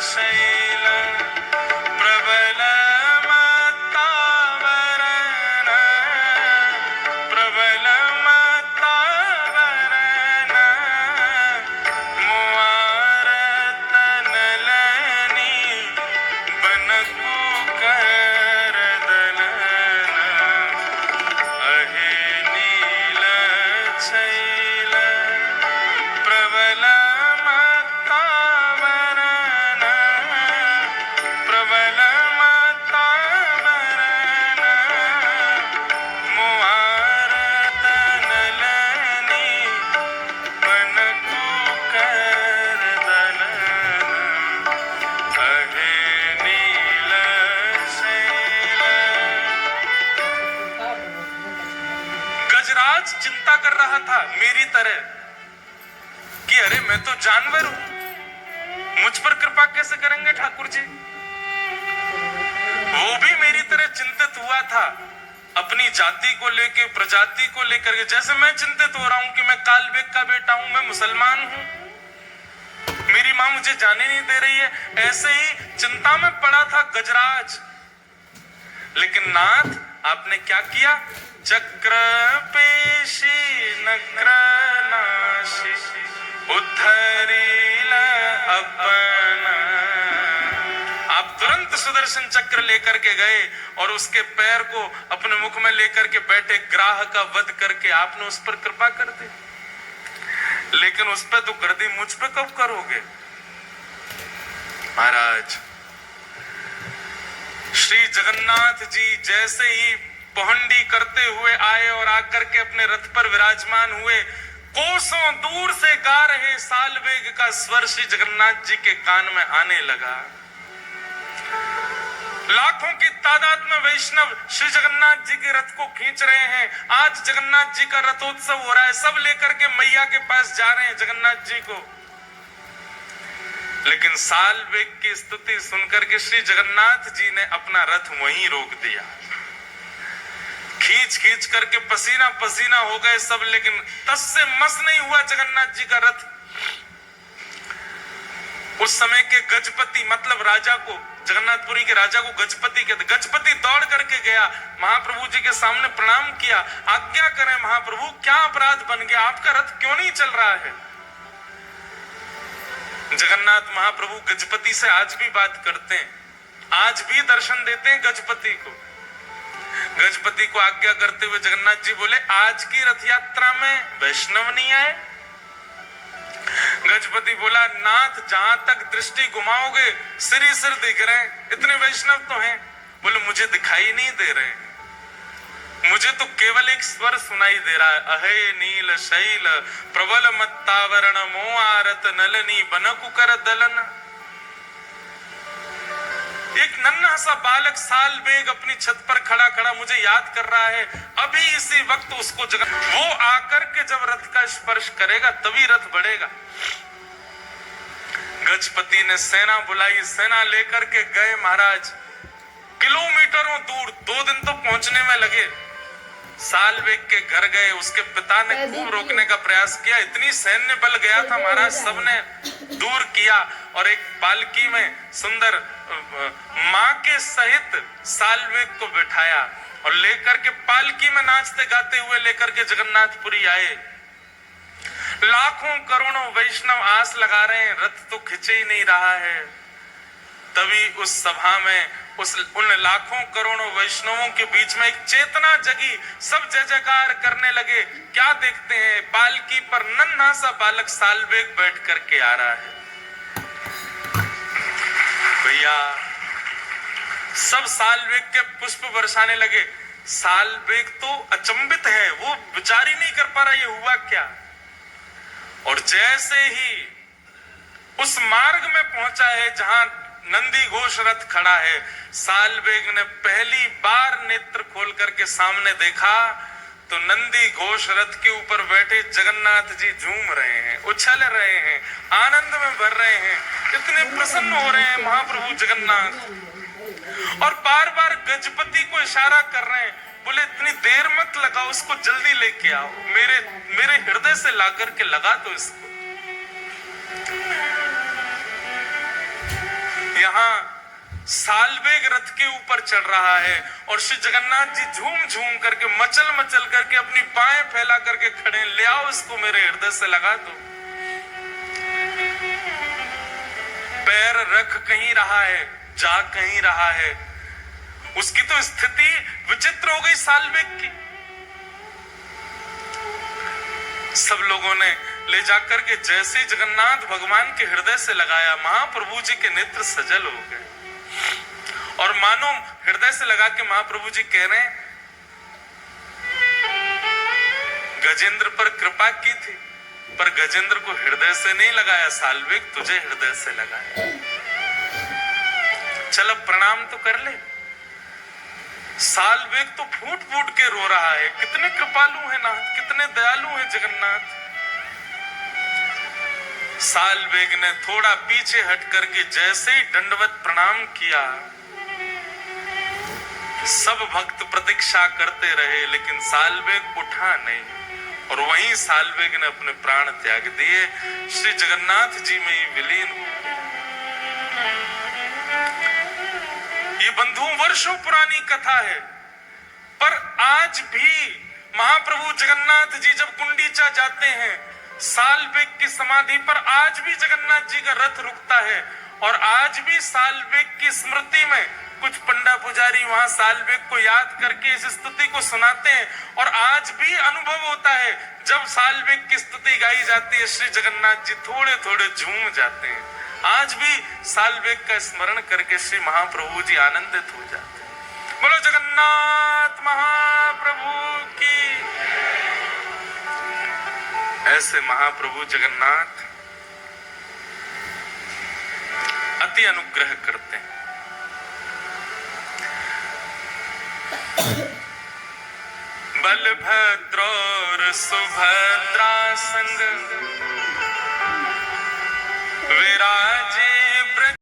शैल प्रबल मतावरण। प्रबल मतावरण मुआर तनलनी बनकु कर दलन। अहे नील शैल प्रबल मतावरण। प्रबल मतावरण मुआर तनलनी बनकु कर दलन। अहे नील शैल। गजराज चिंता कर रहा था मेरी तरह कि अरे मैं तो जानवर हूं, मुझ पर कृपा कैसे करेंगे ठाकुर जी। वो भी मेरी तरह चिंतित हुआ था अपनी जाति को लेके, प्रजाति को लेकर के, जैसे मैं चिंतित हो रहा हूं कि मैं कालबेग का बेटा हूं, मैं मुसलमान हूं, मेरी मां मुझे जाने नहीं दे रही है। ऐसे ही चिंता में पड़ा था गजराज। लेकिन नाथ आपने क्या किया? चक्र पेशी नक्रनाशी उद्धरील अपना। आप तुरंत सुदर्शन चक्र लेकर के गए और उसके पैर को अपने मुख में लेकर के बैठे, ग्राह का वध करके आपने उस पर कृपा कर दी। लेकिन उस पर तो कर दी, मुझ पे कब करोगे महाराज? श्री जगन्नाथ जी जैसे ही पहुंडी करते हुए आए और आकर के अपने रथ पर विराजमान हुए, कोसों दूर से गा रहे सालवेग का स्वर श्री जगन्नाथ जी के कान में आने लगा। लाखों की तादाद में वैष्णव श्री जगन्नाथ जी के रथ को खींच रहे हैं। आज जगन्नाथ जी का रथोत्सव हो रहा है, सब लेकर के मैया के पास जा रहे हैं जगन्नाथ जी को। लेकिन सालवेग की स्तुति सुनकर के श्री जगन्नाथ जी ने अपना रथ वहीं रोक दिया। खींच खींच करके पसीना पसीना हो गए सब, लेकिन तस से मस नहीं हुआ जगन्नाथ जी का रथ। उस समय के गजपति मतलब राजा को, जगन्नाथपुरी के राजा को गजपति कहते। गजपति दौड़ करके गया, महाप्रभु जी के सामने प्रणाम किया। आज्ञा करें महाप्रभु, क्या अपराध बन गया, आपका रथ क्यों नहीं चल रहा है? जगन्नाथ महाप्रभु गजपति से आज भी बात करते हैं, आज भी दर्शन देते हैं गजपति को। गजपति को आज्ञा करते हुए जगन्नाथ जी बोले, आज की रथ यात्रा में वैष्णव नहीं आए? गजपति बोला, नाथ जहां तक दृष्टि घुमाओगे सिर ही सिर दिख रहे हैं, इतने वैष्णव तो हैं। बोले, मुझे दिखाई नहीं दे रहे, मुझे तो केवल एक स्वर सुनाई दे रहा है, अहे नील शैल प्रबल मत्तावरण मोआरत नलनी बनकुकर दलन। एक नन्हा सा बालक सालवेग अपनी छत पर खड़ा खड़ा मुझे याद कर रहा है। अभी इसी वक्त उसको वो आकर के जब रथ का स्पर्श करेगा तभी रथ बढ़ेगा। गजपति ने सेना बुलाई, सेना लेकर के गए महाराज, किलोमीटरों दूर, 2 दिन तो पहुंचने में लगे। सालवेग के घर गए, उसके पिता ने खूब रोकने का प्रयास किया, इतनी सैन्य बल गया था महाराज, सबने दूर किया और एक पालकी में सुंदर मां के सहित सालवेग को बिठाया और लेकर के पालकी में नाचते गाते हुए लेकर के जगन्नाथपुरी आए। लाखों करोड़ों वैष्णव आस लगा रहे हैं, रथ तो खिंचे ही नहीं रहा है। तभी उस सभा में उन लाखों करोड़ों वैष्णवों के बीच में एक चेतना जगी, सब जय जयकार करने लगे। क्या देखते हैं, पालकी पर नन्हा सा बालक सालवेग बैठ करके आ रहा है। भैया सब सालवेग के पुष्प बरसाने लगे। सालवेग तो अचंभित है, वो विचार ही नहीं कर पा रहा ये हुआ क्या। और जैसे ही उस मार्ग में पहुंचा है जहां नंदी घोष रथ खड़ा है, सालवेग ने पहली बार नेत्र खोल करके सामने देखा तो नंदी घोष रथ के ऊपर बैठे जगन्नाथ जी झूम रहे हैं, उछल रहे हैं, आनंद में भर रहे हैं, इतने प्रसन्न हो रहे हैं महाप्रभु जगन्नाथ। और बार बार गजपति को इशारा कर रहे हैं, बोले इतनी देर मत लगाओ, उसको जल्दी लेके आओ, मेरे हृदय से ला करके लगा दो इसको। यहाँ सालवेग रथ के ऊपर चढ़ रहा है और श्री जगन्नाथ जी झूम झूम करके मचल मचल करके अपनी बाहें फैला करके खड़े, ले आओ इसको मेरे हृदय से लगा दो। पैर रख कहीं रहा है, जा कहीं रहा है, उसकी तो स्थिति विचित्र हो गई सालवेग की। सब लोगों ने ले जाकर के जैसे जगन्नाथ भगवान के हृदय से लगाया, महाप्रभु जी के नेत्र सजल हो गए और मानो हृदय से लगा के महाप्रभु जी कह रहे हैं, गजेंद्र पर कृपा की थी पर गजेंद्र को हृदय से नहीं लगाया, सालवेग तुझे हृदय से लगाया, चल अब प्रणाम तो कर ले। सालवेग तो फूट फूट के रो रहा है, कितने कृपालु है नाथ, कितने दयालु है जगन्नाथ। सालवेग ने थोड़ा पीछे हट करके जैसे ही दंडवत प्रणाम किया, सब भक्त प्रतीक्षा करते रहे लेकिन सालवेग उठा नहीं और वहीं सालवेग ने अपने प्राण त्याग दिए, श्री जगन्नाथ जी में ही विलीन हो गए। ये बंधुओं वर्षों पुरानी कथा है, पर आज भी महाप्रभु जगन्नाथ जी जब गुंडीचा जाते हैं सालबेग की समाधि पर आज भी जगन्नाथ जी का रथ रुकता है और आज भी सालबेग की स्मृति में कुछ पंडा पुजारी वहां सालबेग को याद करके इस स्तुति को सुनाते हैं और आज भी अनुभव होता है जब सालबेग की स्तुति गाई जाती है श्री जगन्नाथ जी थोड़े थोड़े झूम जाते हैं। आज भी सालबेग का स्मरण करके श्री महाप्रभु जी आनंदित हो जाते हैं। बोलो जगन्नाथ महाप्रभु की। ऐसे महाप्रभु जगन्नाथ अति अनुग्रह करते हैं। बलभद्र और सुभद्रा संग विराजे